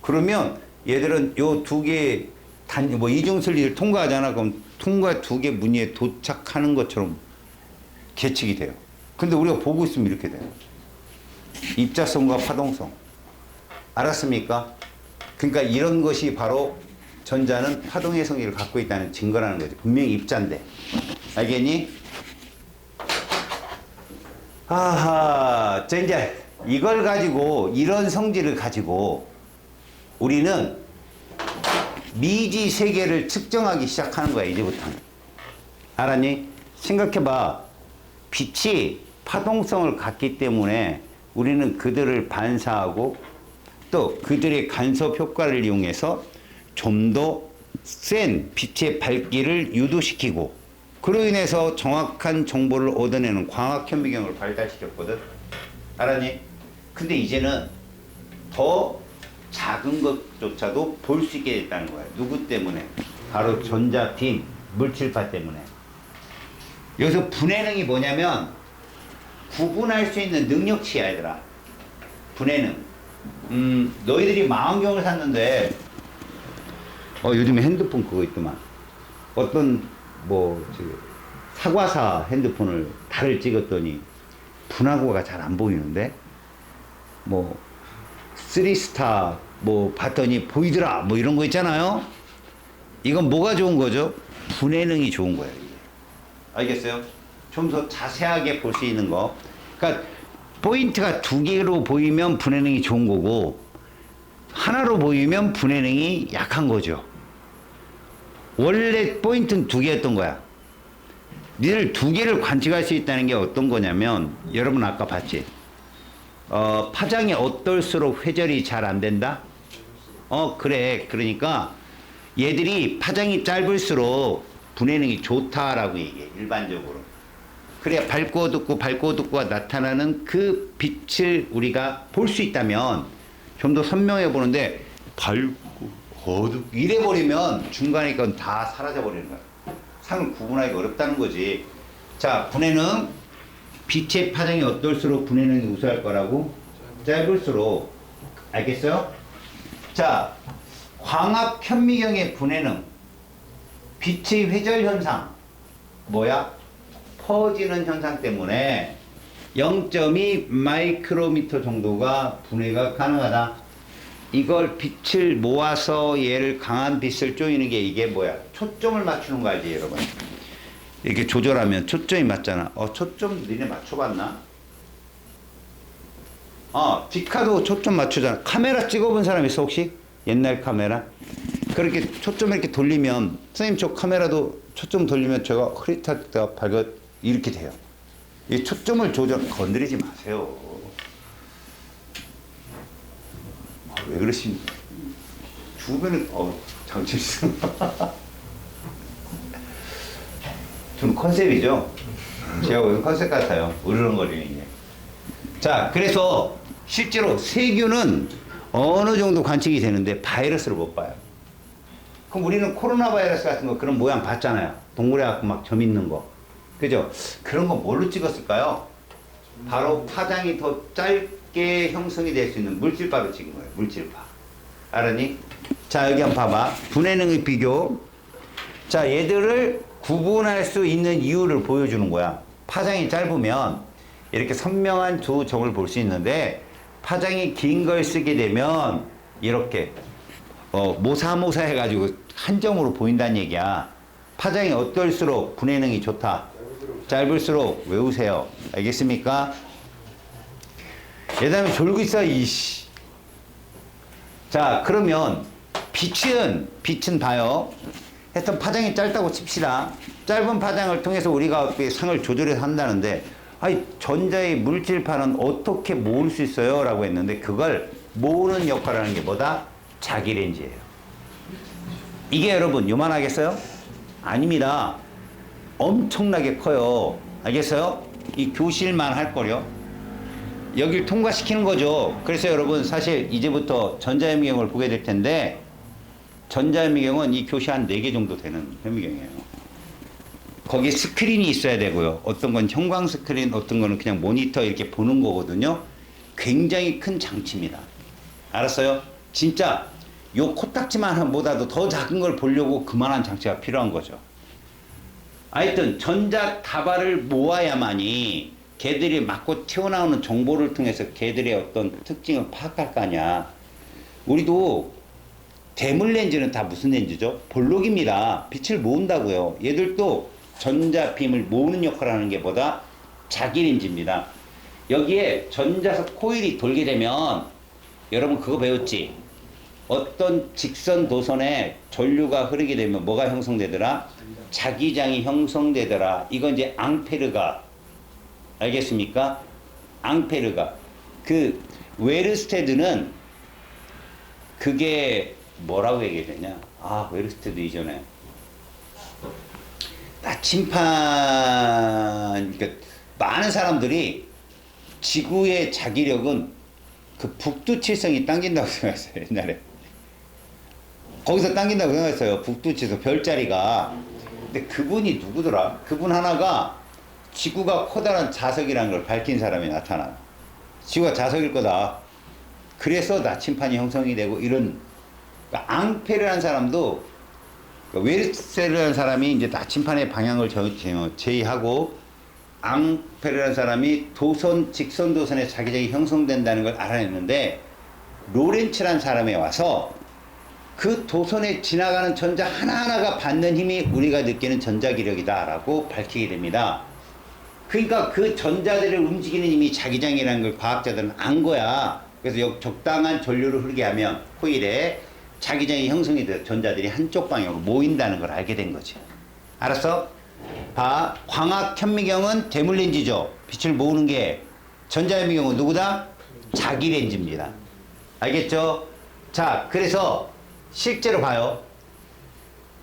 그러면 얘들은 요 두 개 이중슬리를 통과하잖아. 그럼 통과 두 개 무늬에 도착하는 것처럼 계측이 돼요. 근데 우리가 보고 있으면 이렇게 돼요. 입자성과 파동성. 알았습니까? 그러니까 이런 것이 바로 전자는 파동의 성질을 갖고 있다는 증거라는 거죠. 분명히 입자인데. 알겠니? 아하. 자, 이제 이걸 가지고, 이런 성질을 가지고 우리는 미지 세계를 측정하기 시작하는 거야, 이제부터는. 알았니? 생각해봐. 빛이 파동성을 갖기 때문에 우리는 그들을 반사하고 또 그들의 간섭 효과를 이용해서 좀 더 센 빛의 밝기를 유도시키고 그로 인해서 정확한 정보를 얻어내는 광학 현미경을 발달시켰거든. 알았니? 근데 이제는 더 작은 것조차도 볼 수 있게 됐다는 거야. 누구 때문에? 바로 전자빔, 물질파 때문에. 여기서 분해능이 뭐냐면 구분할 수 있는 능력치야, 얘들아. 분해능. 너희들이 망원경을 샀는데 요즘에 핸드폰 그거 있더만. 어떤 사과사 핸드폰을 달을 찍었더니 분화구가 잘 안 보이는데 3스타 봤더니 보이더라 이런 거 있잖아요. 이건 뭐가 좋은 거죠? 분해능이 좋은 거예요. 이게. 알겠어요? 좀 더 자세하게 볼 수 있는 거. 그러니까 포인트가 두 개로 보이면 분해능이 좋은 거고 하나로 보이면 분해능이 약한 거죠. 원래 포인트는 두 개였던 거야. 니들 두 개를 관측할 수 있다는 게 어떤 거냐면 여러분 아까 봤지? 파장이 어떨수록 회절이 잘 안 된다? 그래. 그러니까 얘들이 파장이 짧을수록 분해능이 좋다라고 얘기해, 일반적으로. 그래야 밝고 어둡고가 나타나는 그 빛을 우리가 볼 수 있다면 좀 더 선명해 보는데 밝고 어둡고 이래버리면 중간에 건 다 사라져 버리는 거야. 상을 구분하기 어렵다는 거지. 자, 분해능. 빛의 파장이 어떨수록 분해능이 우수할 거라고? 짧을수록. 알겠어요? 자, 광학 현미경의 분해능. 빛의 회절 현상. 뭐야? 퍼지는 현상 때문에 0.2 마이크로미터 정도가 분해가 가능하다. 이걸 빛을 모아서 얘를 강한 빛을 쪼이는 게 이게 뭐야? 초점을 맞추는 거 알지, 여러분? 이렇게 조절하면 초점이 맞잖아. 초점 니네 맞춰봤나? 디카도 초점 맞추잖아. 카메라 찍어본 사람 있어, 혹시? 옛날 카메라? 그렇게 초점 이렇게 돌리면, 선생님 저 카메라도 초점 돌리면 제가 흐릿할 때가 밝아, 이렇게 돼요. 이 초점을 건드리지 마세요. 왜 그러십니까? 주변에, 장치있어. 좀 컨셉이죠? 제가 보기엔 컨셉 같아요. 으르렁거리는 게. 자, 그래서 실제로 세균은 어느 정도 관측이 되는데 바이러스를 못 봐요. 그럼 우리는 코로나 바이러스 같은 거 그런 모양 봤잖아요. 동물에 갖고 막 점 있는 거. 그죠? 그런 거 뭘로 찍었을까요? 바로 파장이 더 짧게 형성이 될 수 있는 물질파로 찍은 거예요. 물질파. 알았니? 자, 여기 한번 봐봐. 분해능의 비교. 자, 얘들을 구분할 수 있는 이유를 보여주는 거야. 파장이 짧으면 이렇게 선명한 두 점을 볼 수 있는데 파장이 긴 걸 쓰게 되면 이렇게 모사모사 해가지고 한 점으로 보인다는 얘기야. 파장이 어떨수록 분해능이 좋다. 짧을수록 외우세요. 알겠습니까? 예다음에 졸고 있어, 이씨. 자, 그러면 빛은 봐요. 하여튼 파장이 짧다고 칩시다. 짧은 파장을 통해서 우리가 상을 조절해서 한다는데, 전자의 물질파는 어떻게 모을 수 있어요? 라고 했는데, 그걸 모으는 역할을 하는 게 뭐다? 자기 렌즈예요. 이게 여러분, 요만하겠어요? 아닙니다. 엄청나게 커요. 알겠어요? 이 교실만 할 거요. 여길 통과시키는 거죠. 그래서 여러분, 사실 이제부터 전자현미경을 보게 될 텐데, 전자현미경은 이 교시 한 4개 정도 되는 현미경이에요. 거기에 스크린이 있어야 되고요. 어떤 건 형광 스크린, 어떤 거는 그냥 모니터 이렇게 보는 거거든요. 굉장히 큰 장치입니다. 알았어요? 진짜 요 코딱지만보다도 더 작은 걸 보려고 그만한 장치가 필요한 거죠. 하여튼 전자 다발을 모아야만이 걔들이 맞고 튀어나오는 정보를 통해서 걔들의 어떤 특징을 파악할 거 아니야. 우리도 대물 렌즈는 다 무슨 렌즈죠? 볼록입니다. 빛을 모은다고요. 얘들도 전자빔을 모으는 역할을 하는 게 뭐다? 자기 렌즈입니다. 여기에 전자석 코일이 돌게 되면 여러분 그거 배웠지? 어떤 직선 도선에 전류가 흐르게 되면 뭐가 형성되더라? 자기장이 형성되더라. 이건 이제 앙페르가 알겠습니까? 앙페르가. 그 웨르스테드는 그게 뭐라고 얘기해야 되냐? 아, 웨르스테드 이전에 나침판, 그러니까 많은 사람들이 지구의 자기력은 그 북두칠성이 당긴다고 생각했어요, 옛날에. 거기서 당긴다고 생각했어요. 북두칠성 별자리가. 근데 그분이 누구더라? 그분 하나가 지구가 커다란 자석이라는 걸 밝힌 사람이 나타나요. 지구가 자석일 거다. 그래서 나침판이 형성이 되고 이런, 그러니까 앙페르라는 사람도, 그러니까 웨르스테르라는 사람이 이제 나침판의 방향을 제의하고, 앙페르라는 사람이 도선, 직선 도선에 자기장이 형성된다는 걸 알아냈는데, 로렌츠라는 사람이 와서 그 도선에 지나가는 전자 하나하나가 받는 힘이 우리가 느끼는 전자기력이다라고 밝히게 됩니다. 그러니까 그 전자들을 움직이는 힘이 자기장이라는 걸 과학자들은 안 거야. 그래서 적당한 전류를 흐르게 하면 코일에 자기장이 형성이 돼서 전자들이 한쪽 방향으로 모인다는 걸 알게 된 거지. 알았어? 봐. 광학 현미경은 대물 렌즈죠. 빛을 모으는 게. 전자 현미경은 누구다? 자기 렌즈입니다. 알겠죠? 자, 그래서 실제로 봐요.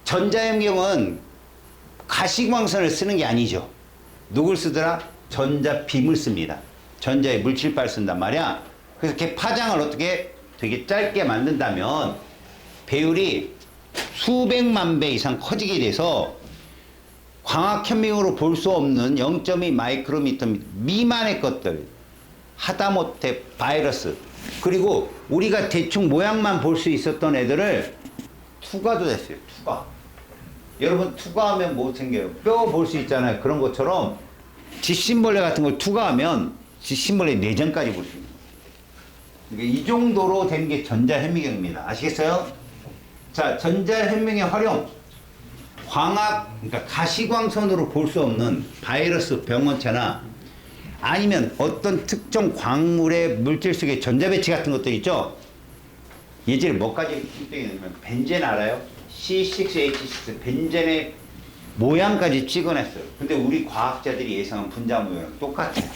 전자 현미경은 가시광선을 쓰는 게 아니죠. 누굴 쓰더라? 전자빔을 씁니다. 전자의 물질파를 쓴단 말이야. 그래서 이렇게 파장을 어떻게 되게 짧게 만든다면 배율이 수백만 배 이상 커지게 돼서 광학 현미경으로 볼 수 없는 0.2 마이크로미터 미만의 것들, 하다못해 바이러스, 그리고 우리가 대충 모양만 볼 수 있었던 애들을 투과도 됐어요. 투과. 여러분 투과하면 뭐 생겨요? 뼈 볼 수 있잖아요. 그런 것처럼 쥐심벌레 같은 걸 투과하면 쥐심벌레 내장까지 볼 수 있는 거예요. 그러니까 이 정도로 된 게 전자현미경입니다. 아시겠어요? 자, 전자현미경의 활용. 광학, 그러니까 가시광선으로 볼 수 없는 바이러스 병원체나 아니면 어떤 특정 광물의 물질 속에 전자배치 같은 것들 있죠? 예전에 뭐까지 특징이냐면 벤젠 알아요? C6H6 벤젠의 모양까지 찍어냈어요. 근데 우리 과학자들이 예상한 분자 모양이랑 똑같아요.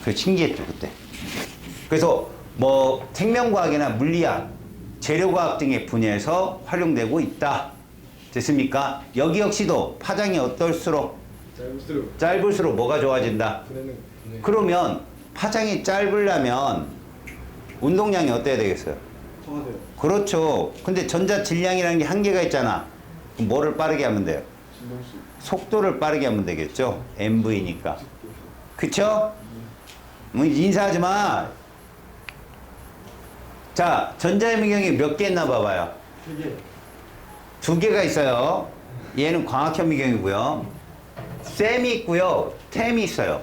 그게 신기했죠 그때. 그래서 뭐 생명과학이나 물리학, 재료과학 등의 분야에서 활용되고 있다. 됐습니까? 여기 역시도 파장이 어떨수록 짧을수록 뭐가 좋아진다? 그러면 파장이 짧으려면 운동량이 어때야 되겠어요? 그렇죠. 근데 전자 질량이라는 게 한계가 있잖아. 그럼 뭐를 빠르게 하면 돼요? 속도를 빠르게 하면 되겠죠. MV니까. 그쵸? 인사하지 마. 자, 전자현미경이 몇 개 있나 봐봐요. 2개가 있어요. 얘는 광학현미경이고요. SEM이 있고요. TEM이 있어요.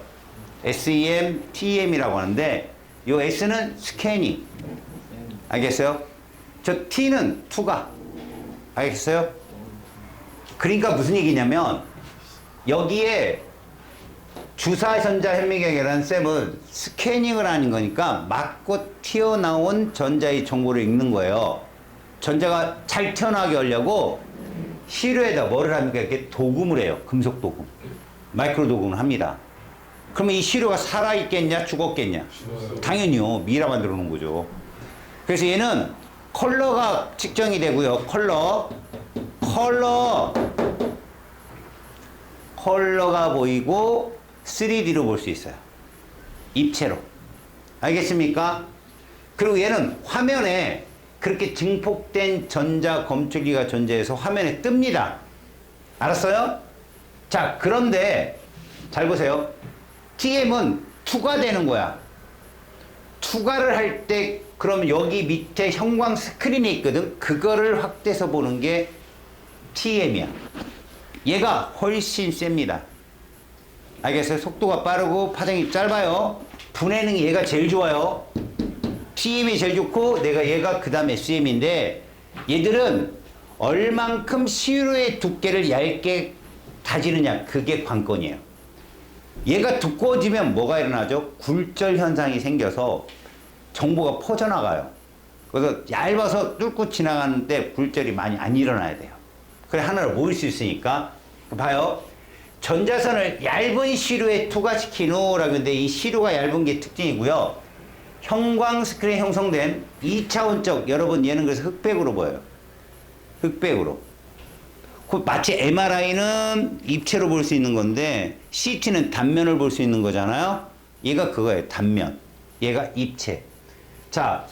SEM, TEM이라고 하는데 요 S는 스캐닝. 알겠어요? 저 T는 투과. 알겠어요? 그러니까 무슨 얘기냐면 여기에 주사전자 현미경이라는 셈은 스캐닝을 하는 거니까 맞고 튀어나온 전자의 정보를 읽는 거예요. 전자가 잘 튀어나오게 하려고 시료에다 뭐를 합니까? 이렇게 도금을 해요. 금속 도금. 마이크로 도금을 합니다. 그러면 이 시료가 살아있겠냐? 죽었겠냐? 당연히요. 미라 만들어 놓은 거죠. 그래서 얘는 컬러가 측정이 되고요. 컬러가 보이고 3D로 볼 수 있어요. 입체로. 알겠습니까? 그리고 얘는 화면에 그렇게 증폭된 전자 검출기가 존재해서 화면에 뜹니다. 알았어요? 자, 그런데 잘 보세요. TM은 투과되는 거야. 투과를 할 때 그럼 여기 밑에 형광 스크린이 있거든. 그거를 확대해서 보는 게 TM이야. 얘가 훨씬 셉니다. 알겠어요? 속도가 빠르고 파장이 짧아요. 분해능이 얘가 제일 좋아요. TM이 제일 좋고 얘가 그 다음에 SM인데 얘들은 얼만큼 시료의 두께를 얇게 다지느냐, 그게 관건이에요. 얘가 두꺼워지면 뭐가 일어나죠? 굴절 현상이 생겨서 정보가 퍼져나가요. 그래서 얇아서 뚫고 지나가는데 굴절이 많이 안 일어나야 돼요. 그래 하나로 모일 수 있으니까 봐요. 전자선을 얇은 시루에 투과시키노라고 하는데 이 시루가 얇은 게 특징이고요. 형광 스크린 형성된 2차원적 여러분 얘는 그래서 흑백으로 보여요. 흑백으로. 마치 MRI는 입체로 볼 수 있는 건데 CT는 단면을 볼 수 있는 거잖아요. 얘가 그거예요. 단면. 얘가 입체. 자,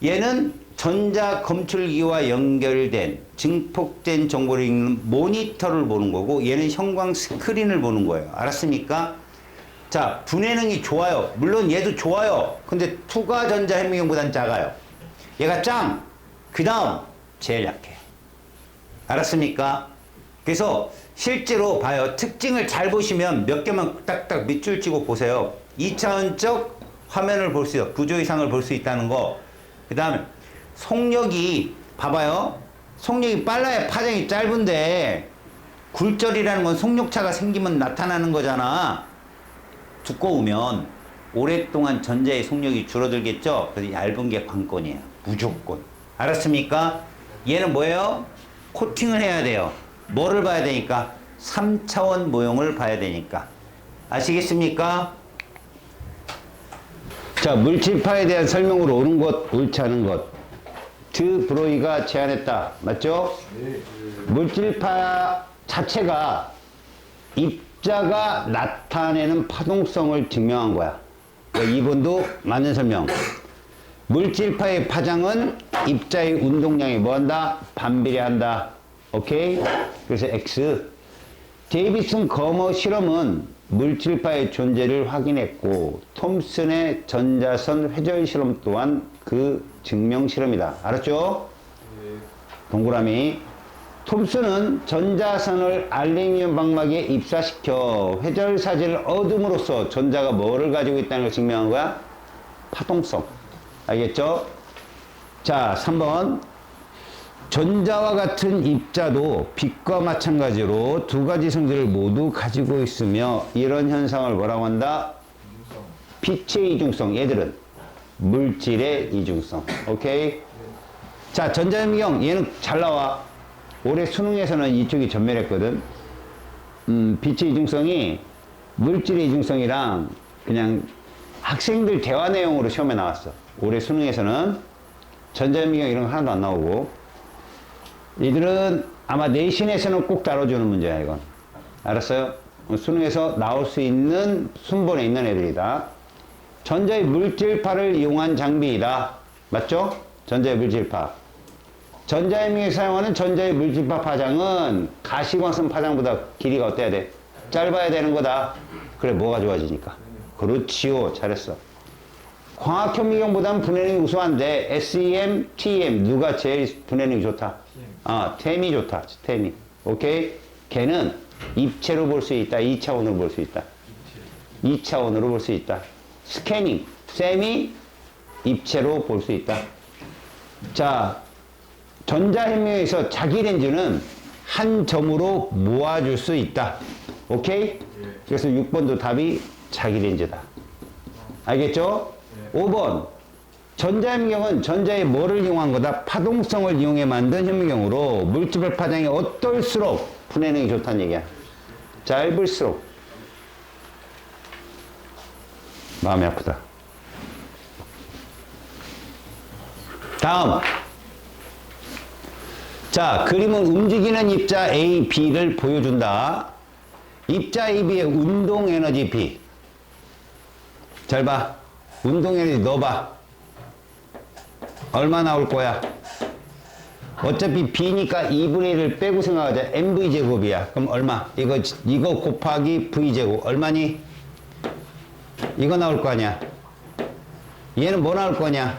얘는 전자 검출기와 연결된 증폭된 정보를 읽는 모니터를 보는 거고 얘는 형광 스크린을 보는 거예요. 알았습니까? 자, 분해능이 좋아요. 물론 얘도 좋아요. 근데 투과 전자 현미경보단 작아요. 얘가 짱. 그 다음 제일 약해. 알았습니까? 그래서 실제로 봐요. 특징을 잘 보시면 몇 개만 딱딱 밑줄 치고 보세요. 2차원적 화면을 볼 수 있어. 구조 이상을 볼 수 있다는 거. 그 다음에 속력이 봐봐요. 속력이 빨라야 파장이 짧은데 굴절이라는 건 속력차가 생기면 나타나는 거잖아. 두꺼우면 오랫동안 전자의 속력이 줄어들겠죠. 그래서 얇은 게 관건이에요. 무조건. 알았습니까? 얘는 뭐예요? 코팅을 해야 돼요. 뭐를 봐야 되니까? 3차원 모형을 봐야 되니까. 아시겠습니까? 자, 물질파에 대한 설명으로 옳은 것, 옳지 않은 것. 드 브로이가 제안했다. 맞죠? 물질파 자체가 입자가 나타내는 파동성을 증명한 거야. 그러니까 2번도 맞는 설명. 물질파의 파장은 입자의 운동량에 뭐한다? 반비례한다. 오케이? 그래서 X. 데이비슨 거머 실험은 물질파의 존재를 확인했고 톰슨의 전자선 회절 실험 또한 그 증명 실험이다. 알았죠? 동그라미. 톰슨은 전자선을 알루미늄 방막에 입사시켜 회절 사질을 얻음으로써 전자가 뭐를 가지고 있다는 걸 증명한 거야? 파동성. 알겠죠? 자, 3번. 전자와 같은 입자도 빛과 마찬가지로 두 가지 성질을 모두 가지고 있으며 이런 현상을 뭐라고 한다? 빛의 이중성. 얘들은 물질의 이중성. 오케이? 자, 전자현미경 얘는 잘 나와. 올해 수능에서는 이쪽이 전멸했거든. 빛의 이중성이 물질의 이중성이랑 그냥 학생들 대화 내용으로 시험에 나왔어. 올해 수능에서는 전자현미경 이런 거 하나도 안 나오고 이들은 아마 내신에서는 꼭 다뤄주는 문제야 이건. 알았어요? 수능에서 나올 수 있는 순번에 있는 애들이다. 전자의 물질파를 이용한 장비이다. 맞죠? 전자의 물질파. 전자현미경에 사용하는 전자의 물질파 파장은 가시광선 파장보다 길이가 어때야 돼? 짧아야 되는 거다. 그래, 뭐가 좋아지니까. 그렇지요. 잘했어. 광학현미경보다는 분해능이 우수한데 SEM, TEM 누가 제일 분해능이 좋다? TEM이 좋다. TEM이. 오케이? 걔는 입체로 볼 수 있다. 2차원으로 볼 수 있다. 2차원으로 볼 수 있다. 스캐닝, SEM이 입체로 볼 수 있다. 자, 전자현미경에서 자기 렌즈는 한 점으로 모아줄 수 있다. 오케이? 그래서 6번도 답이 자기 렌즈다. 알겠죠? 5번. 전자현미경은 전자의 뭐를 이용한 거다? 파동성을 이용해 만든 현미경으로 물질별 파장이 어떨수록 분해능이 좋다는 얘기야. 짧을수록. 마음이 아프다. 다음. 자, 그림은 움직이는 입자 A, B를 보여준다. 입자 A, B의 운동 에너지 B. 잘 봐. 운동 에너지 넣어봐. 얼마 나올 거야? 어차피 B니까 2분의 1을 빼고 생각하자. MV제곱이야. 그럼 얼마? 이거 곱하기 V제곱. 얼마니? 이거 나올 거 아니야? 얘는 뭐 나올 거냐?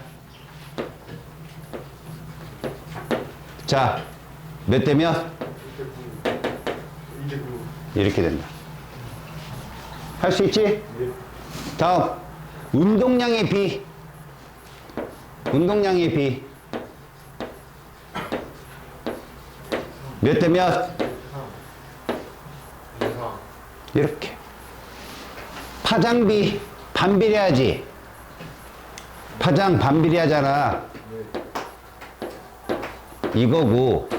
자, 몇 대 몇? 이렇게 된다. 할 수 있지? 다음. 운동량의 B. 운동량의 B. 몇 대 몇? 이렇게. 파장비 반비례하지. 파장 반비례하잖아. 이거고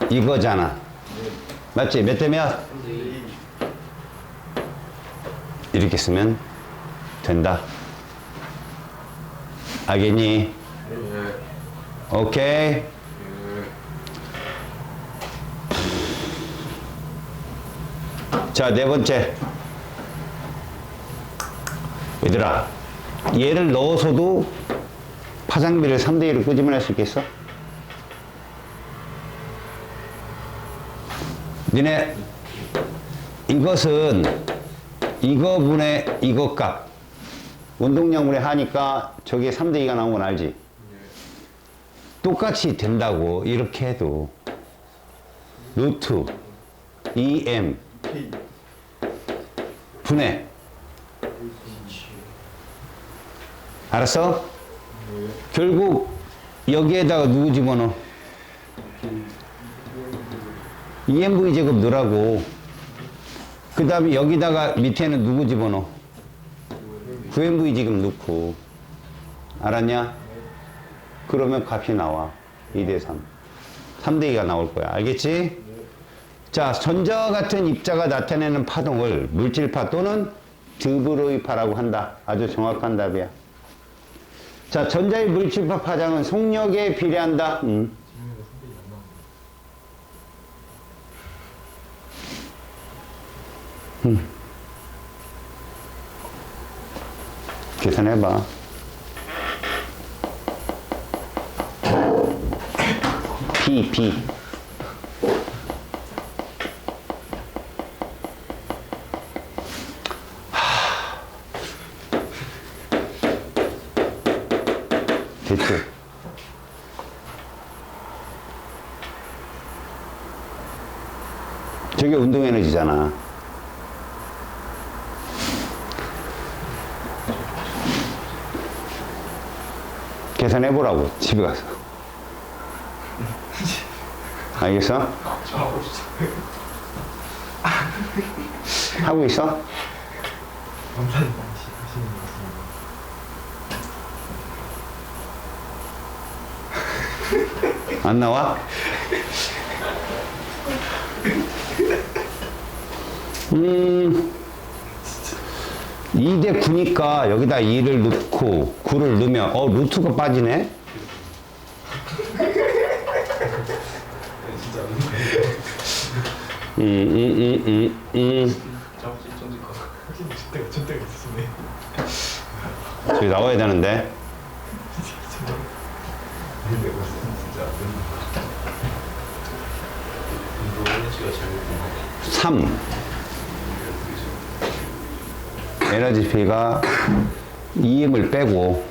이거잖아. 맞지? 몇 대 몇? 이렇게 쓰면 된다. 알겠니? 오케이. 자, 네 번째. 얘들아, 얘를 넣어서도 파장비를 3대 1로 끄집어낼 수 있겠어? 니네, 이것은 이거분의 이거 값. 운동량분의 하니까 저게 3대 2가 나온 건 알지? 똑같이 된다고, 이렇게 해도. 루트 2m 분의. 알았어? 결국 여기에다가 누구 집어넣어? 2mv 제곱 넣으라고. 그 다음에 여기다가 밑에는 누구 집어넣어? 9mv 제곱 넣고. 알았냐? 그러면 값이 나와. 2대 3. 3대 2가 나올 거야. 알겠지? 자, 전자와 같은 입자가 나타내는 파동을 물질파 또는 드브로이파라고 한다. 아주 정확한 답이야. 자, 전자의 물질파 파장은 속력에 비례한다. 계산해봐. B. 됐지? 저게 운동 에너지잖아. 계산해보라고, 집에 가서. 알겠어? 하고 있어? 안 나와? 2대 9니까 여기다 2를 넣고 9를 넣으면 루트가 빠지네? 저기 나와야 되는데. 3. 에너지 P가 2m을 빼고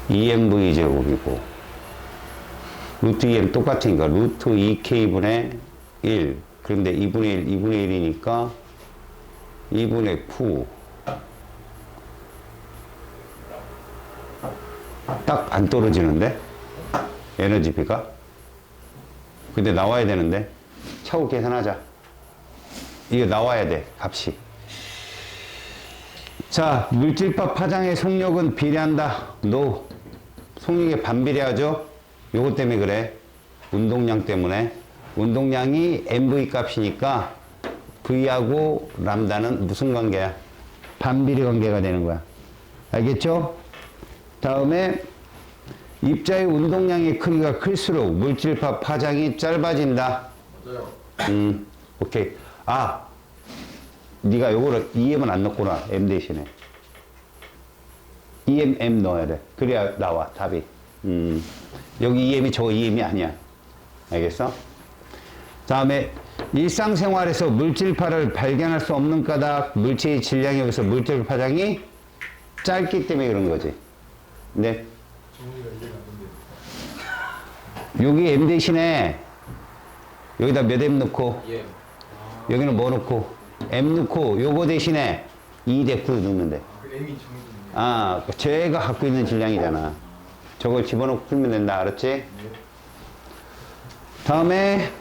2mv 제곱이고 루트 2m 똑같으니까 루트 2k분의 1. 그런데 2분의 1이니까 2분의 9. 딱 안 떨어지는데? 에너지 P가? 근데 나와야 되는데? 차후 계산하자. 이게 나와야 돼, 값이. 자, 물질파 파장의 속력은 비례한다. No. 속력에 반비례하죠? 요것 때문에 그래. 운동량 때문에. 운동량이 mv 값이니까 v하고 람다는 무슨 관계야? 반비례 관계가 되는 거야. 알겠죠? 다음에 입자의 운동량의 크기가 클수록 물질파 파장이 짧아진다. 맞아요. 오케이. 아, 네가 요거를 EM은 안 넣구나. M 대신에. EM, M 넣어야 돼. 그래야 나와, 답이. 여기 EM이 저 EM이 아니야. 알겠어? 다음에 일상생활에서 물질파를 발견할 수 없는 까닭 물질의 질량에 의해서 물질 파장이 짧기 때문에 그런 거지. 네. 여기 M 대신에 여기다 몇 M 넣고 여기는 뭐 넣고 M 넣고 요거 대신에 2대 9 넣으면 돼. 아, 쟤가 갖고 있는 질량이잖아. 저걸 집어넣고 풀면 된다. 알았지? 다음에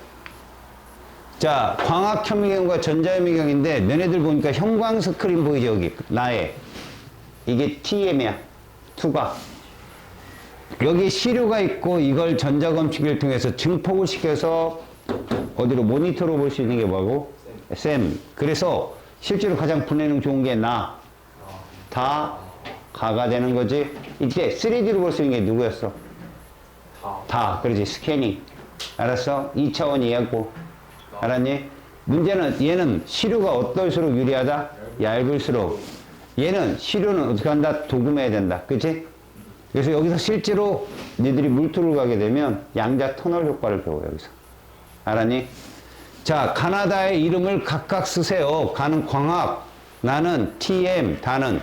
자, 광학현미경과 전자현미경인데 너네들 보니까 형광 스크린 보이죠? 여기 나의 이게 TM이야. 투가 여기 시류가 있고 이걸 전자검측기를 통해서 증폭을 시켜서 어디로 모니터로 볼 수 있는 게 뭐고? 셈. 그래서 실제로 가장 분해능 좋은 게 다 가가 되는 거지. 이때 3D로 볼 수 있는 게 누구였어? 다. 그러지. 스캐닝. 알았어? 2차원 이해했고. 알았니? 문제는 얘는 시류가 어떨수록 유리하다? 얇을수록. 얘는 시류는 어떻게 한다? 도금해야 된다. 그치? 그래서 여기서 실제로 니들이 물투를 가게 되면 양자 터널 효과를 배워 여기서. 알았니? 자, 가나다의 이름을 각각 쓰세요. 가는 광학, 나는 TM, 다는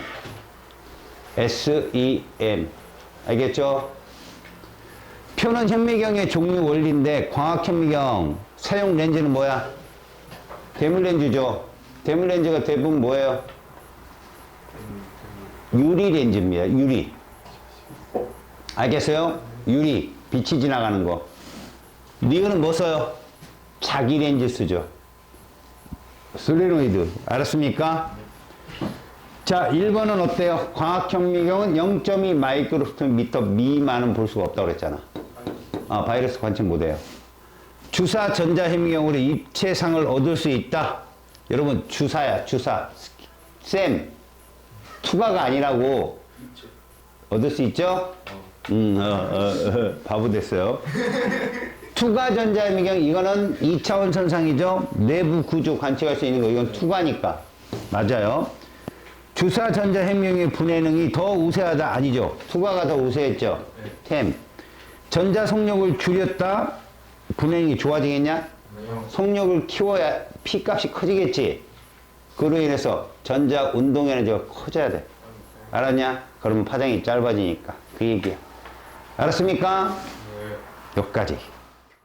SEM. 알겠죠? 표는 현미경의 종류 원리인데 광학 현미경 사용 렌즈는 뭐야? 대물 렌즈죠. 대물 렌즈가 대부분 뭐예요? 유리 렌즈입니다. 유리. 알겠어요? 유리. 빛이 지나가는 거. 리은은 뭐 써요? 자기 렌즈 쓰죠. 솔레노이드. 알았습니까? 자, 1번은 어때요? 광학현미경은 0.2 마이크로미터 미만은 볼 수가 없다고 그랬잖아. 바이러스 관측 못해요. 주사 전자현미경으로 입체상을 얻을 수 있다. 여러분, 주사야, 주사. 쌤, 투과가 아니라고. 얻을 수 있죠? 바보 됐어요. 투과 전자현미경, 이거는 2차원 선상이죠. 내부 구조 관측할 수 있는 거, 이건 투과니까. 맞아요. 주사 전자현미경의 분해능이 더 우세하다? 아니죠. 투과가 더 우세했죠. 템. 전자 속력을 줄였다? 분해능이 좋아지겠냐? 속력을 키워야 P값이 커지겠지. 그로 인해서 전자 운동 에너지가 커져야 돼. 알았냐? 그러면 파장이 짧아지니까. 그 얘기야. 알았습니까? 여기까지.